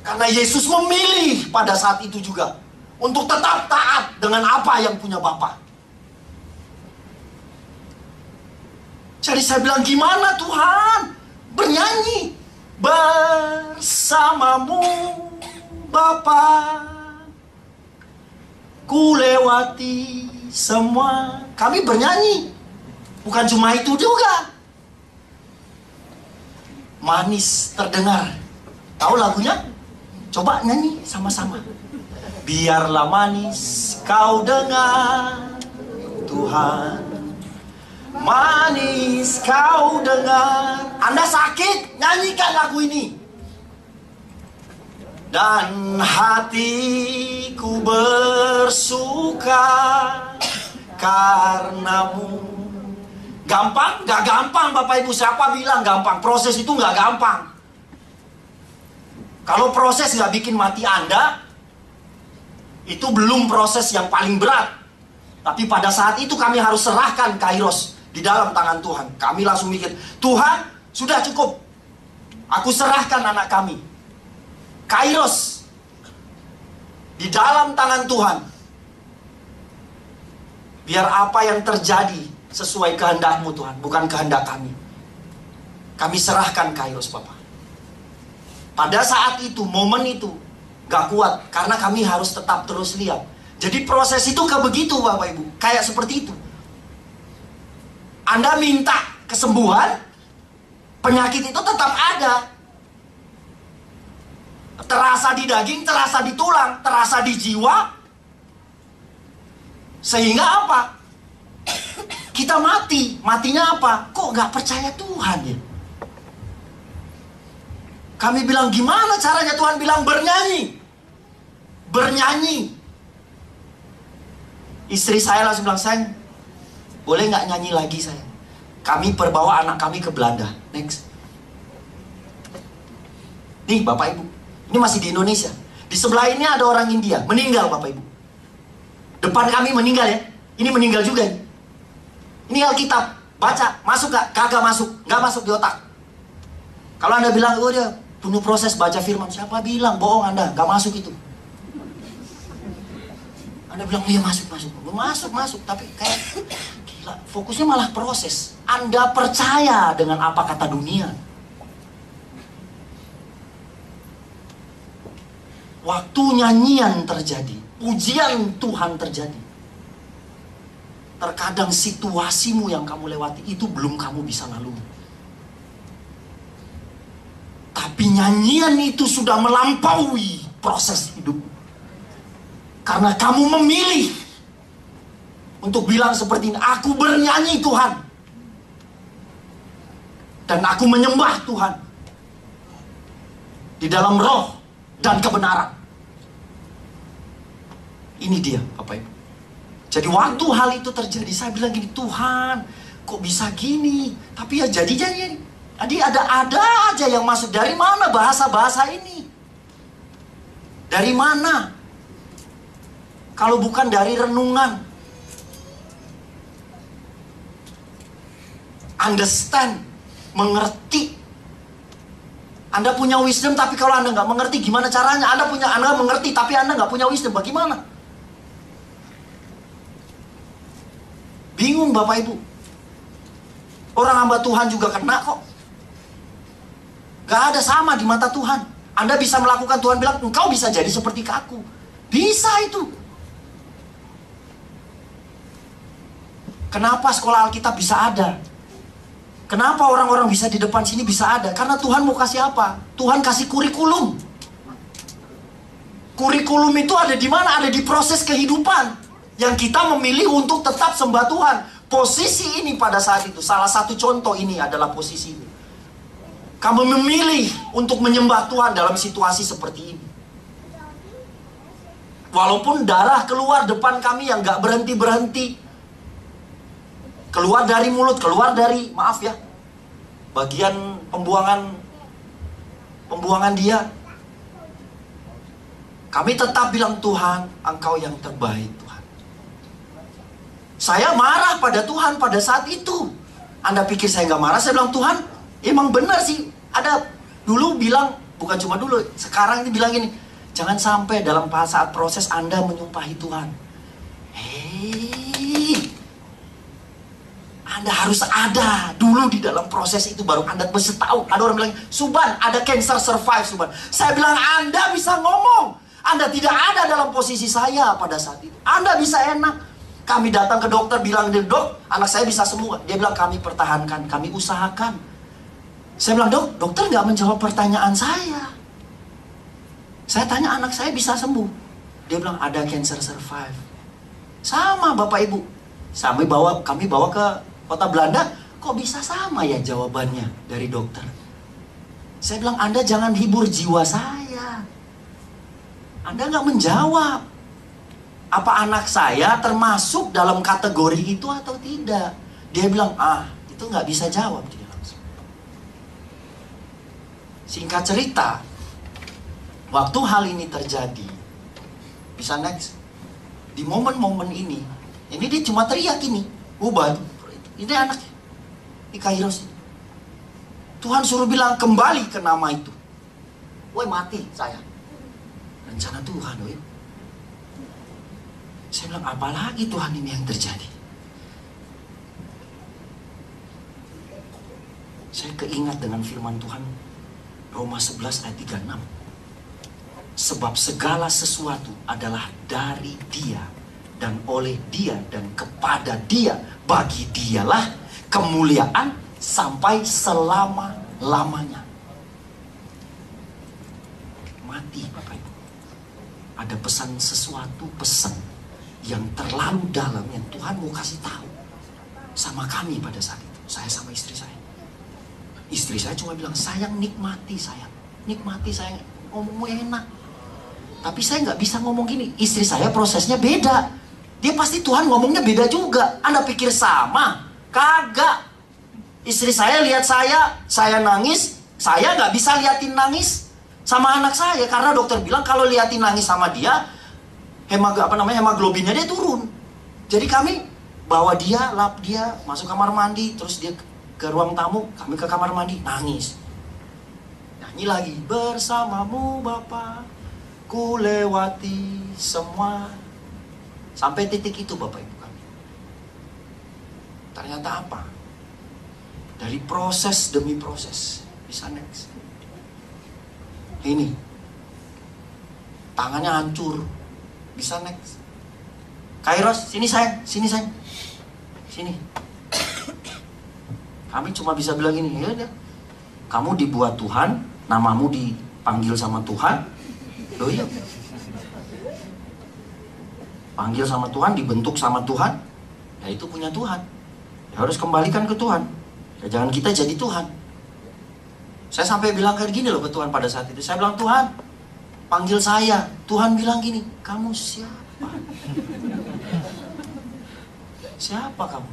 Karena Yesus memilih pada saat itu juga untuk tetap taat dengan apa yang punya Bapa. Jadi saya bilang, gimana Tuhan? Bernyanyi bersamamu Bapa, ku lewati semua. Kami bernyanyi. Bukan cuma itu juga. Manis terdengar. Tahu lagunya? Coba nyanyi sama-sama. Biarlah manis kau dengar, Tuhan. Manis kau dengar. Anda sakit, nyanyikan lagu ini. Dan hatiku bersuka karenamu. Gampang? Gak gampang, Bapak Ibu. Siapa bilang gampang? Proses itu gak gampang. Kalau proses gak bikin mati Anda, itu belum proses yang paling berat. Tapi pada saat itu kami harus serahkan Kairos di dalam tangan Tuhan. Kami langsung mikir, Tuhan, sudah cukup. Aku serahkan anak kami. Kairos di dalam tangan Tuhan. Biar apa yang terjadi sesuai kehendak-Mu, Tuhan, bukan kehendak kami. Kami serahkan Kairos, Bapak. Pada saat itu, momen itu gak kuat, karena kami harus tetap terus lihat. Jadi proses itu kayak begitu, Bapak Ibu. Kayak seperti itu. Anda minta kesembuhan, penyakit itu tetap ada. Terasa di daging, terasa di tulang, terasa di jiwa. Sehingga apa? Kita mati. Matinya apa? Kok gak percaya Tuhan ya? Kami bilang, gimana caranya? Tuhan bilang, bernyanyi. Bernyanyi. Istri saya langsung bilang, sayang, boleh gak nyanyi lagi sayang? Kami perbawa anak kami ke Belanda. Next. Nih Bapak Ibu, ini masih di Indonesia. Di sebelah ini ada orang India, meninggal Bapak Ibu. Depan kami meninggal ya. Ini meninggal juga ya. Ini Alkitab, baca, masuk gak? Kagak masuk, gak masuk di otak. Kalau Anda bilang, oh dia penuh proses baca firman, siapa bilang? Bohong Anda, gak masuk itu. Anda bilang, oh iya masuk. Tapi kayak, gila, fokusnya malah proses. Anda percaya dengan apa kata dunia. Waktu nyanyian terjadi, ujian Tuhan terjadi. Terkadang situasimu yang kamu lewati itu belum kamu bisa lalui. Tapi nyanyian itu sudah melampaui proses hidup. Karena kamu memilih untuk bilang seperti ini, aku bernyanyi Tuhan. Dan aku menyembah Tuhan. Di dalam roh dan kebenaran. Ini dia Bapak Ibu. Jadi waktu hal itu terjadi, saya bilang gini, Tuhan, kok bisa gini? Tapi ya jadi. Jadi ada aja yang masuk. Dari mana bahasa-bahasa ini? Dari mana? Kalau bukan dari renungan. Understand, mengerti. Anda punya wisdom, tapi kalau Anda nggak mengerti gimana caranya? Anda mengerti, tapi Anda nggak punya wisdom, bagaimana? Bingung Bapak Ibu. Orang hamba Tuhan juga kena kok. Gak ada sama di mata Tuhan. Anda bisa melakukan, Tuhan bilang, engkau bisa jadi seperti aku. Bisa itu. Kenapa sekolah Alkitab bisa ada? Kenapa orang-orang bisa di depan sini bisa ada? Karena Tuhan mau kasih apa? Tuhan kasih kurikulum. Kurikulum itu ada di mana? Ada di proses kehidupan. Yang kita memilih untuk tetap sembah Tuhan. Posisi ini pada saat itu, salah satu contoh ini adalah posisi ini. Kamu memilih untuk menyembah Tuhan dalam situasi seperti ini. Walaupun darah keluar depan kami yang gak berhenti-berhenti. Keluar dari mulut, keluar dari, maaf ya, bagian pembuangan dia. Kami tetap bilang, Tuhan, engkau yang terbaik Tuhan. Saya marah pada Tuhan pada saat itu. Anda pikir saya nggak marah? Saya bilang, Tuhan, emang benar sih. Ada dulu bilang, bukan cuma dulu, sekarang ini bilang gini, jangan sampai dalam saat proses Anda menyumpahi Tuhan. Hei, Anda harus ada dulu di dalam proses itu, baru Anda bisa tahu. Ada orang bilang, Suban, ada cancer survive, Suban. Saya bilang, Anda bisa ngomong. Anda tidak ada dalam posisi saya pada saat itu. Anda bisa enak. Kami datang ke dokter, bilang, dok, anak saya bisa sembuh. Dia bilang, kami pertahankan, kami usahakan. Saya bilang, dokter nggak menjawab pertanyaan saya. Saya tanya, anak saya bisa sembuh. Dia bilang, ada cancer survive. Sama Bapak Ibu. Kami bawa ke kota Belanda, kok bisa sama ya jawabannya dari dokter. Saya bilang, Anda jangan hibur jiwa saya. Anda nggak menjawab. Apa anak saya termasuk dalam kategori itu atau tidak? Dia bilang, itu nggak bisa jawab dia langsung. Singkat cerita, waktu hal ini terjadi, bisa next. Di momen-momen ini dia cuma teriak ini, ubah. Ini anaknya, di Kairos. Tuhan suruh bilang kembali ke nama itu. Woi mati saya. Rencana Tuhan, woi. Saya bilang, apalagi Tuhan ini yang terjadi? Saya keingat dengan firman Tuhan Roma 11 ayat 36. Sebab segala sesuatu adalah dari Dia dan oleh Dia dan kepada Dia. Bagi Dialah kemuliaan sampai selama-lamanya. Mati Bapak Ibu. Ada pesan yang terlalu dalam yang Tuhan mau kasih tahu sama kami pada saat itu. Saya sama istri saya. Istri saya cuma bilang, sayang nikmati sayang. Nikmati sayang, ngomongmu enak. Tapi saya nggak bisa ngomong gini. Istri saya prosesnya beda. Dia pasti Tuhan ngomongnya beda juga. Anda pikir sama? Kagak. Istri saya lihat saya nangis, saya nggak bisa liatin nangis sama anak saya karena dokter bilang kalau liatin nangis sama dia, hemoglobinnya dia turun. Jadi kami bawa dia, lap dia, masuk kamar mandi, terus dia ke ruang tamu, kami ke kamar mandi, nangis. Nyanyi lagi, bersamamu Bapa, ku lewati semua. Sampai titik itu Bapak Ibu kami. Ternyata apa? Dari proses demi proses, bisa next. Ini, tangannya hancur, bisa next. Kairos, sini sayang, sini sayang, sini. Kami cuma bisa bilang gini, ya udah. Kamu dibuat Tuhan, namamu dipanggil sama Tuhan, loh iya. Panggil sama Tuhan, dibentuk sama Tuhan, ya itu punya Tuhan. Ya harus kembalikan ke Tuhan. Ya jangan kita jadi Tuhan. Saya sampai bilang kayak gini loh ke Tuhan pada saat itu. Saya bilang, Tuhan, panggil saya. Tuhan bilang gini, kamu siapa? Siapa kamu?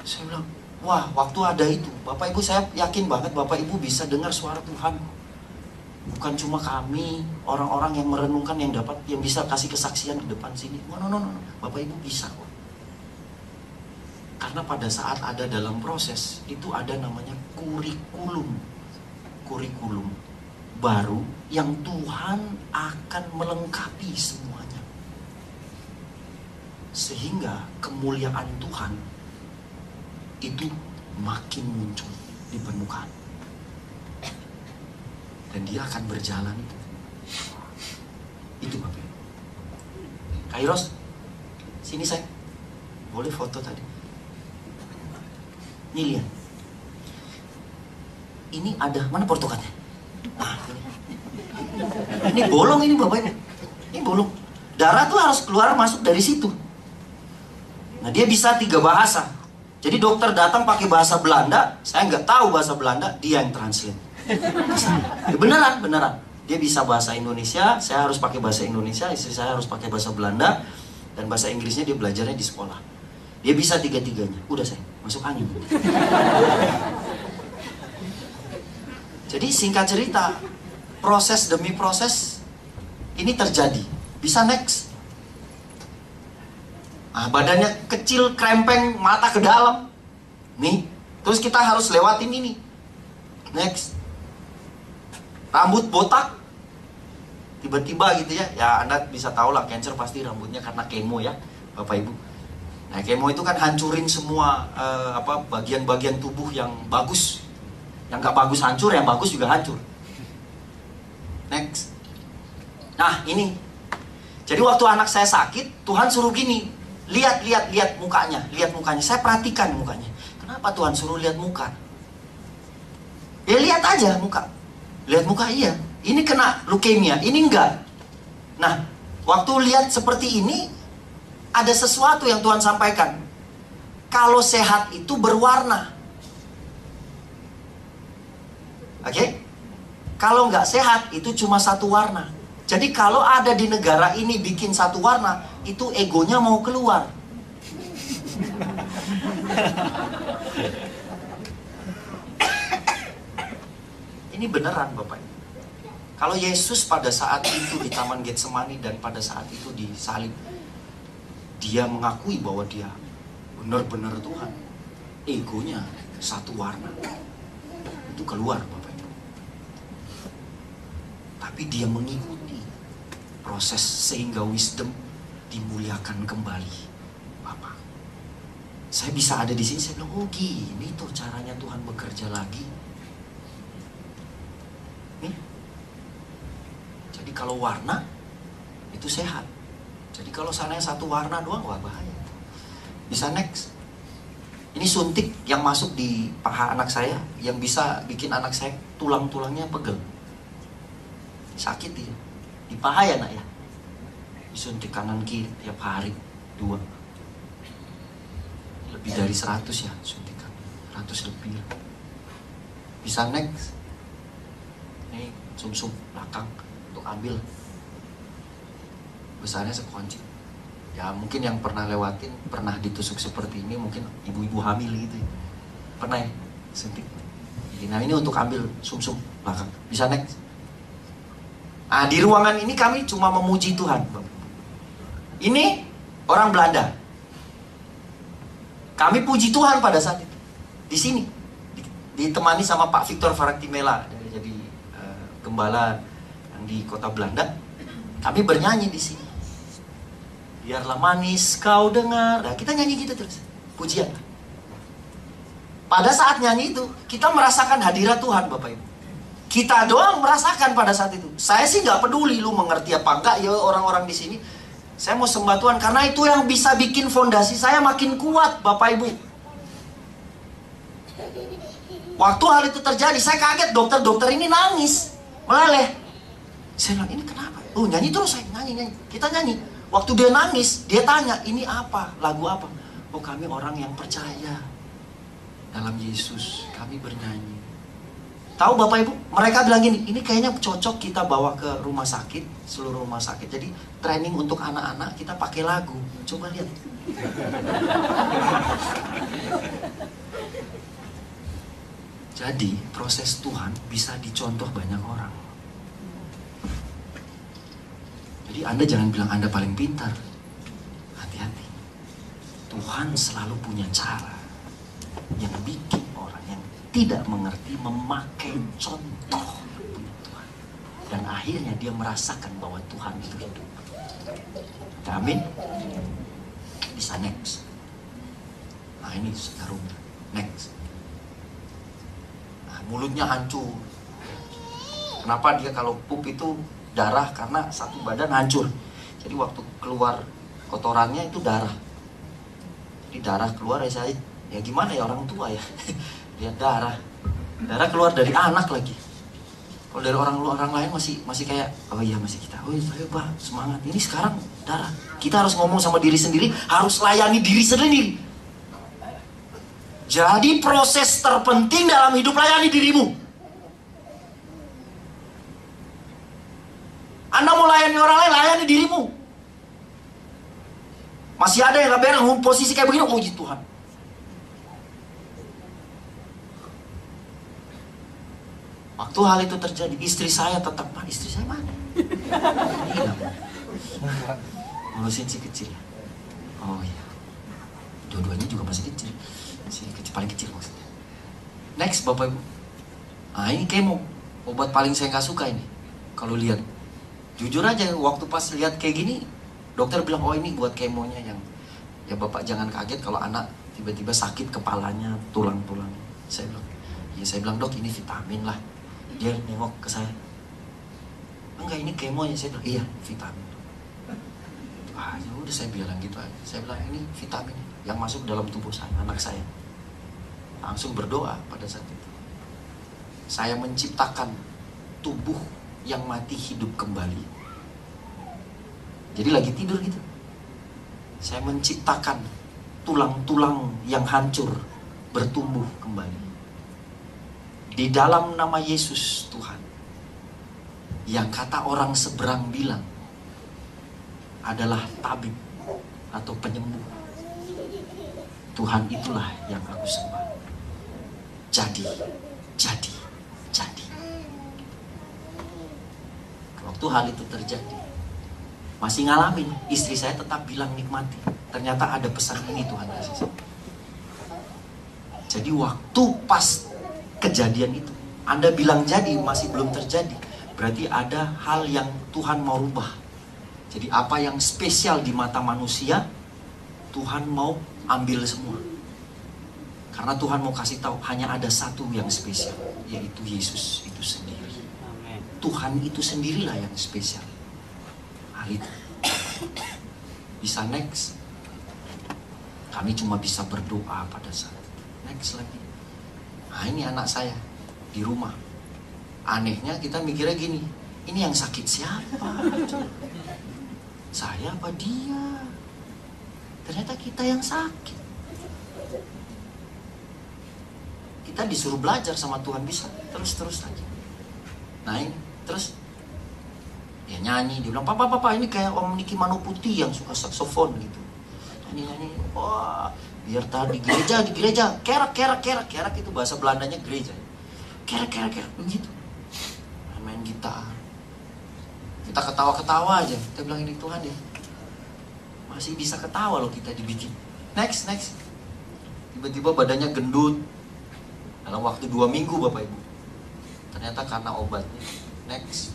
Saya bilang, wah, waktu ada itu, Bapak Ibu, saya yakin banget Bapak Ibu bisa dengar suara Tuhan. Bukan cuma kami, orang-orang yang merenungkan, yang bisa kasih kesaksian di depan sini. No. Bapak Ibu bisa kok. Karena pada saat ada dalam proses, itu ada namanya kurikulum baru yang Tuhan akan melengkapi semuanya. Sehingga kemuliaan Tuhan itu makin muncul di permukaan. Dan dia akan berjalan itu. Itu Bapak. Kairos, sini saya. Boleh foto tadi. Nih lihat. Ini ada, mana portokannya? Nah, ini bolong ini Bapak Ibu. Ini bolong. Darah tuh harus keluar masuk dari situ. Nah dia bisa 3 bahasa. Jadi dokter datang pakai bahasa Belanda, saya nggak tahu bahasa Belanda, dia yang translate. Ya, beneran. Dia bisa bahasa Indonesia, saya harus pakai bahasa Indonesia, istri saya harus pakai bahasa Belanda, dan bahasa Inggrisnya dia belajarnya di sekolah. Dia bisa 3-tiganya. Udah saya masuk angin. Jadi singkat cerita, proses demi proses ini terjadi. Bisa next. Nah, badannya kecil, krempeng, mata ke dalam. Nih, terus kita harus lewatin ini. Next. Rambut botak. Tiba-tiba gitu ya. Ya Anda bisa tahu lah, cancer pasti rambutnya karena kemo ya, Bapak Ibu. Nah, kemo itu kan hancurin semua bagian-bagian tubuh yang bagus. Yang nggak bagus hancur, yang bagus juga hancur. Next. Nah, ini. Jadi waktu anak saya sakit, Tuhan suruh gini, lihat mukanya, Saya perhatikan mukanya. Kenapa Tuhan suruh lihat muka? Ya lihat aja muka. Lihat muka iya. Ini kena leukemia, ini enggak. Nah, waktu lihat seperti ini, ada sesuatu yang Tuhan sampaikan. Kalau sehat itu berwarna. Oke? Kalau nggak sehat itu cuma satu warna. Jadi kalau ada di negara ini bikin satu warna, itu egonya mau keluar. Ini beneran Bapak. Kalau Yesus pada saat itu di Taman Getsemani dan pada saat itu disalib, dia mengakui bahwa dia benar-benar Tuhan. Egonya satu warna. Itu keluar Bapak Ibu. Tapi dia mengikuti proses sehingga wisdom dimuliakan kembali. Bapak. Saya bisa ada di sini, saya bilang, oh gini tuh caranya Tuhan bekerja lagi. Nih. Jadi kalau warna itu sehat. Jadi kalau sana satu warna doang, wah bahaya. Bisa next. Ini suntik yang masuk di paha anak saya, yang bisa bikin anak saya tulang-tulangnya pegel. Sakit dia. Di paha ya nak ya. Disuntik kanan kiri tiap hari 2. Lebih dari 100 ya suntikan. 100 lebih. Bisa next. Ini sumsum belakang untuk ambil. Besarnya sekunci. Ya mungkin yang pernah lewatin, pernah ditusuk seperti ini, mungkin ibu-ibu hamil gitu ya. Pernah ya? Suntik. Nah ini untuk ambil sumsum belakang. Bisa next. Nah di ruangan ini kami cuma memuji Tuhan. Ini orang Belanda. Kami puji Tuhan pada saat itu. Di sini. Ditemani sama Pak Victor Varaktimela. Jadi gembala yang di kota Belanda. Kami bernyanyi di sini. Biarlah manis kau dengar. Nah, kita nyanyi gitu terus. Pujian. Pada saat nyanyi itu, kita merasakan hadirat Tuhan, Bapak Ibu. Kita doang merasakan pada saat itu. Saya sih nggak peduli lu mengerti apa enggak ya orang-orang di sini. Saya mau sembah Tuhan karena itu yang bisa bikin fondasi saya makin kuat, Bapak Ibu. Waktu hal itu terjadi, saya kaget, dokter-dokter ini nangis, meleleh. Saya bilang, ini kenapa? Oh, nyanyi terus, saya nyanyi. Kita nyanyi. Waktu dia nangis, dia tanya, ini apa? Lagu apa? Oh, kami orang yang percaya dalam Yesus. Kami bernyanyi. Tahu Bapak Ibu, mereka bilang gini, ini kayaknya cocok kita bawa ke rumah sakit, seluruh rumah sakit. Jadi training untuk anak-anak, kita pakai lagu. Coba lihat. Jadi proses Tuhan bisa dicontoh banyak orang. Jadi Anda jangan bilang Anda paling pintar. Hati-hati. Tuhan selalu punya cara yang bikin orang yang tidak mengerti memakai contoh punya Tuhan. Dan akhirnya dia merasakan bahwa Tuhan itu hidup. Amin. Bisa next. Nah ini sekarang next. Nah, mulutnya hancur. Kenapa dia kalau pup itu darah? Karena satu badan hancur. Jadi waktu keluar kotorannya itu darah. Jadi darah keluar ya saya, ya gimana ya orang tua ya. Lihat darah. Darah keluar dari anak lagi. Kalau dari orang lain masih kayak, oh iya masih kita. Oh iya Pak, semangat. Ini sekarang darah. Kita harus ngomong sama diri sendiri, harus layani diri sendiri. Jadi proses terpenting dalam hidup layani dirimu. Anda mau layani orang lain, layani dirimu. Masih ada yang gak beres, posisi kayak begini, puji Tuhan. Waktu hal itu terjadi, istri saya tetap, istri saya mana? Hilang. Ngurusin si kecil. Oh iya. Dua-duanya juga masih kecil. Si kecil, paling kecil maksudnya. Next Bapak Ibu. Nah ini kemo. Obat paling saya gak suka ini. Kalau lihat. Jujur aja, waktu pas lihat kayak gini, dokter bilang, oh ini buat kemonya yang, ya Bapak jangan kaget kalau anak tiba-tiba sakit kepalanya, tulang-tulang. Saya bilang, dok ini vitamin lah. Dia nengok ke saya, enggak ini kemonya. Saya bilang, iya vitamin. Ah ya udah saya bilang gitu aja. Saya bilang ini vitamin yang masuk dalam tubuh saya, anak saya. Langsung berdoa pada saat itu. Saya menciptakan tubuh yang mati hidup kembali. Jadi lagi tidur gitu, saya menciptakan tulang-tulang yang hancur bertumbuh kembali. Di dalam nama Yesus Tuhan, yang kata orang seberang bilang adalah tabib atau penyembuh, Tuhan itulah yang aku sembah. Jadi. Waktu hal itu terjadi, masih ngalamin, istri saya tetap bilang nikmati. Ternyata ada pesan ini Tuhan kasih saya. Jadi waktu pas kejadian itu, Anda bilang jadi, masih belum terjadi. Berarti ada hal yang Tuhan mau rubah. Jadi apa yang spesial di mata manusia, Tuhan mau ambil semua. Karena Tuhan mau kasih tahu, hanya ada satu yang spesial, yaitu Yesus itu sendiri. Tuhan itu sendirilah yang spesial. Hal itu. Bisa next. Kami cuma bisa berdoa pada saat itu. Next lagi. Nah ini anak saya di rumah. Anehnya kita mikirnya gini, ini yang sakit siapa? Saya apa dia? Ternyata kita yang sakit. Kita disuruh belajar sama Tuhan, bisa terus aja. Nah ini terus dia nyanyi, dia bilang papa ini kayak Om Niki Mano Putih yang suka saksofon gitu, nyanyi, wah Biar tadi di gereja, kerak itu bahasa Belandanya gereja. Kerak begitu. Main gitar. Kita ketawa-ketawa aja. Kita bilang ini Tuhan ya. Masih bisa ketawa loh kita dibikin. Next. Tiba-tiba badannya gendut. Dalam waktu 2 minggu Bapak Ibu. Ternyata karena obatnya. Next.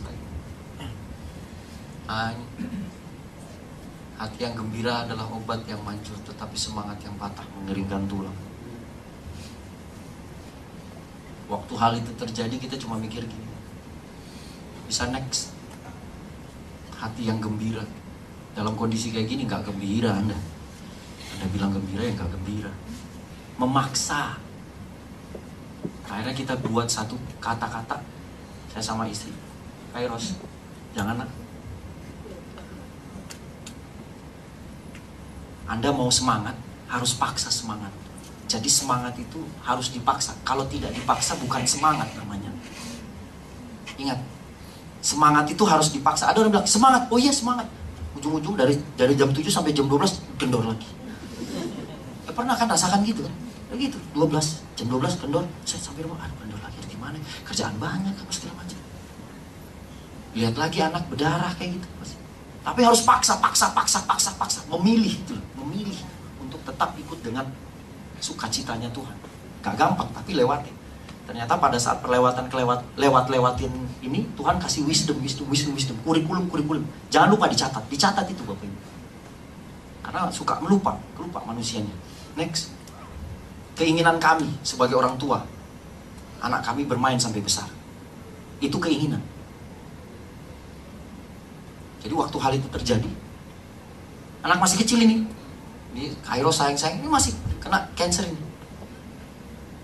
Hati yang gembira adalah obat yang manjur, tetapi semangat yang patah mengeringkan tulang. Waktu hal itu terjadi kita cuma mikir gini, bisa next. Hati yang gembira dalam kondisi kayak gini nggak gembira Anda bilang gembira ya nggak gembira. Memaksa. Akhirnya kita buat satu kata-kata, saya sama istri, Kairos, jangan nak. Anda mau semangat, harus paksa semangat. Jadi semangat itu harus dipaksa. Kalau tidak dipaksa bukan semangat namanya. Ingat, semangat itu harus dipaksa. Ada orang bilang, semangat, oh iya semangat. Ujung-ujung dari jam 7 sampai jam 12 kendor lagi. Ya, pernah kan rasakan gitu kan? Ya gitu, jam 12 kendor. Saya sampai rumah, kendor lagi, gimana? Kerjaan banyak, apa segala macam. Lihat lagi anak berdarah kayak gitu. Tapi harus paksa. Memilih untuk tetap ikut dengan sukacitanya Tuhan. Gak gampang, tapi lewatin. Ternyata pada saat lewat-lewatin ini, Tuhan kasih wisdom, kurikulum. Jangan lupa dicatat itu Bapak Ibu. Karena suka kelupa manusianya. Next. Keinginan kami sebagai orang tua, anak kami bermain sampai besar. Itu keinginan. Jadi waktu hal itu terjadi, anak masih kecil ini Kairos sayang, ini masih kena cancer ini.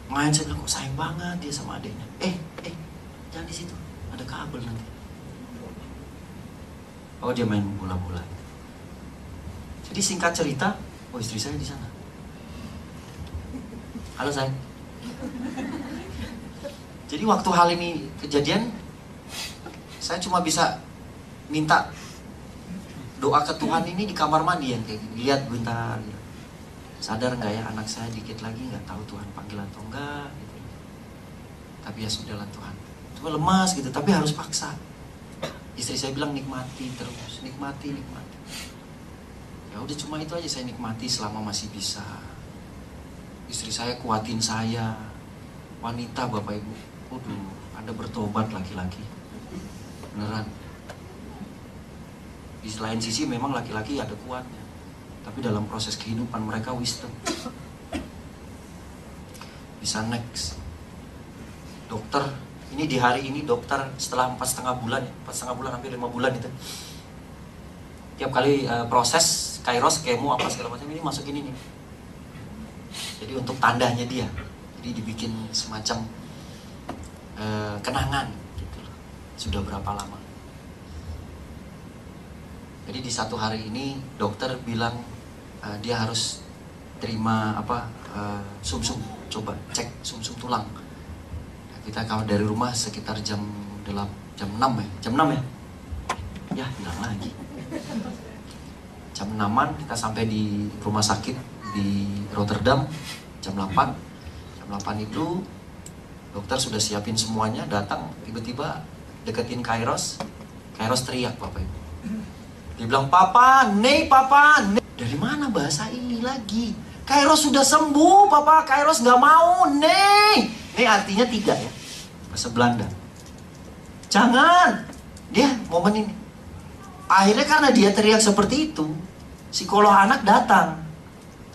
Main, saya bilang kok sayang banget dia sama adiknya. Jangan di situ, ada kabel nanti. Oh dia main bola-bola. Jadi singkat cerita, oh istri saya di sana. Halo sayang. Jadi waktu hal ini kejadian, saya cuma bisa minta doa ke Tuhan ini di kamar mandi yang kayak gini. Lihat bentar, sadar nggak ya anak saya dikit lagi nggak tahu Tuhan panggil atau enggak gitu. Tapi ya sudahlah Tuhan, cuma lemas gitu, tapi harus paksa. Istri saya bilang nikmati terus, nikmati. Ya udah cuma itu aja, saya nikmati selama masih bisa. Istri saya kuatin saya, wanita Bapak Ibu. Waduh, Anda bertobat laki-laki, beneran. Di lain sisi memang laki-laki ada kuatnya, tapi dalam proses kehidupan mereka wisdom. Bisa next. Dokter, ini di hari ini dokter setelah 4,5 bulan hampir 5 bulan itu. Tiap kali proses Kairos, kemo apa segala macam ini masuk ini nih. Jadi untuk tandanya dia, jadi dibikin semacam kenangan gitu. Sudah berapa lama? Jadi di satu hari ini dokter bilang dia harus terima sumsum, coba cek sumsum tulang. Nah, kita kalau dari rumah sekitar jam 6 ya. Ya hilang lagi. Jam 6-an kita sampai di rumah sakit di Rotterdam jam 8. Jam 8 itu dokter sudah siapin semuanya, datang tiba-tiba deketin Kairos teriak Bapak Ibu. Dia bilang, Papa, nih. Dari mana bahasa ini lagi? Kairos sudah sembuh, Papa. Kairos gak mau, nih. Nih artinya 3 ya, bahasa Belanda. Jangan. Dia momen ini. Akhirnya karena dia teriak seperti itu, psikolog anak datang.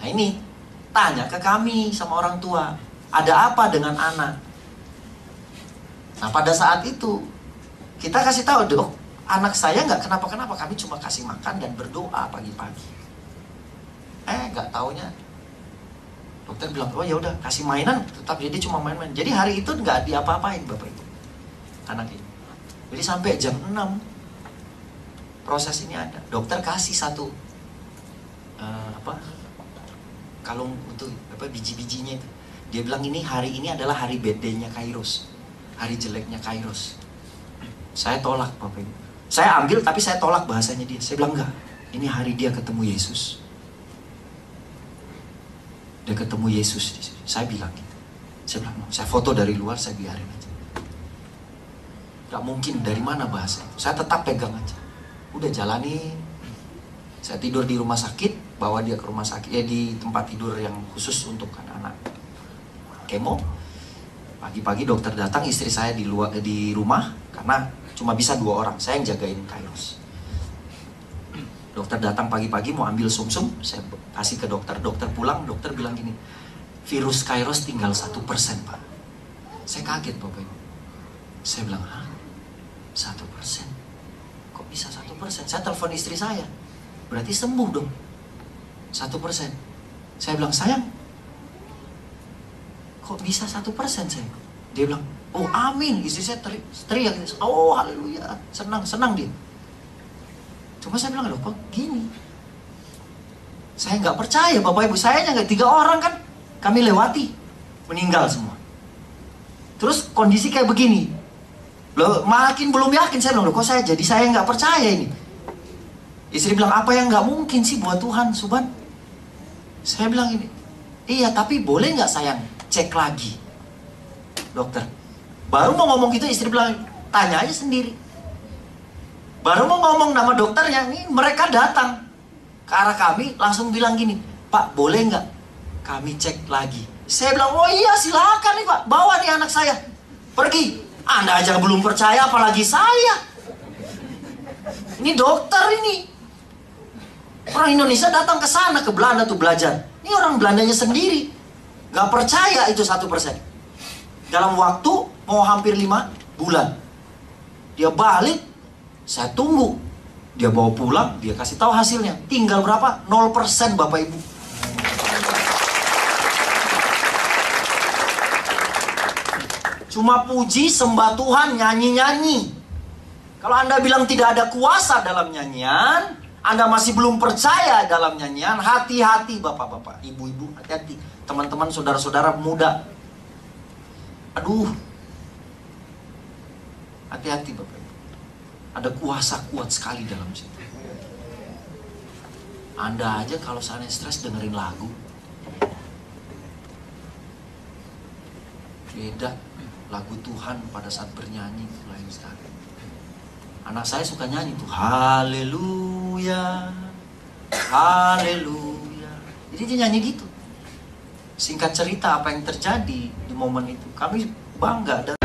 Nah ini, tanya ke kami sama orang tua, ada apa dengan anak? Nah pada saat itu, kita kasih tahu, dok, anak saya nggak kenapa-kenapa, kami cuma kasih makan dan berdoa pagi-pagi. Nggak taunya dokter bilang, oh ya udah kasih mainan, tetap jadi cuma main-main. Jadi hari itu nggak diapa-apain Bapak Ibu anak ini. Jadi sampai jam 6 proses ini ada. Dokter kasih satu kalung untuk biji-bijinya itu. Dia bilang hari ini adalah hari bad-day-nya Kairos, hari jeleknya Kairos. Saya tolak Bapak Ibu. Saya ambil tapi saya tolak bahasanya dia. Saya bilang enggak, ini hari dia ketemu Yesus. Dia ketemu Yesus di situ. Saya bilang gitu. Saya bilang, saya foto dari luar, saya biarin aja. Gak mungkin, dari mana bahasa itu. Saya tetap pegang aja. Udah jalani. Saya tidur di rumah sakit, bawa dia ke rumah sakit, ya di tempat tidur yang khusus untuk anak-anak kemo. Pagi-pagi dokter datang, istri saya di rumah, karena cuma bisa 2 orang, saya yang jagain Kairos. Dokter datang pagi-pagi mau ambil sumsum, saya kasih ke dokter. Dokter pulang, dokter bilang gini, virus Kairos tinggal 1%, Pak. Saya kaget, Bapak Ibu. Saya bilang, hah? 1%? Kok bisa 1%? Saya telepon istri saya, berarti sembuh dong. 1%. Saya bilang, sayang, kok bisa 1%, sayang? Dia bilang, oh amin. Istri saya teriak, oh haleluya, senang dia. Cuma saya bilang, loh kok gini? Saya nggak percaya, Bapak Ibu. Saya nggak 3 orang kan, kami lewati, meninggal semua. Terus kondisi kayak begini, loh makin belum yakin. Saya bilang, loh kok saya nggak percaya ini. Istri bilang, apa yang nggak mungkin sih buat Tuhan, Suban? Saya bilang ini, iya tapi boleh nggak sayang cek lagi, dokter? Baru mau ngomong gitu, istri bilang, tanya aja sendiri. Baru mau ngomong nama dokternya, ini mereka datang ke arah kami, langsung bilang gini, Pak boleh nggak kami cek lagi? Saya bilang, oh iya silakan nih Pak, bawa nih anak saya, pergi. Anda aja belum percaya, apalagi saya. Ini dokter ini. Orang Indonesia datang ke sana, ke Belanda tuh belajar. Ini orang Belandanya sendiri nggak percaya itu 1%. Dalam waktu mau hampir 5 bulan. Dia balik, saya tunggu. Dia bawa pulang, dia kasih tahu hasilnya. Tinggal berapa? 0%, Bapak Ibu. Cuma puji, sembah Tuhan, nyanyi-nyanyi. Kalau Anda bilang tidak ada kuasa dalam nyanyian, Anda masih belum percaya dalam nyanyian, hati-hati Bapak-bapak, Ibu-ibu, hati-hati. Teman-teman, saudara-saudara muda. Aduh. Hati-hati Bapak-ibu. Ada kuasa kuat sekali dalam situ. Anda aja kalau seandainya stres dengerin lagu, beda lagu Tuhan pada saat bernyanyi, lain sekali. Anak saya suka nyanyi tuh, haleluya, haleluya. Jadi dia nyanyi gitu. Singkat cerita apa yang terjadi di momen itu, kami bangga dan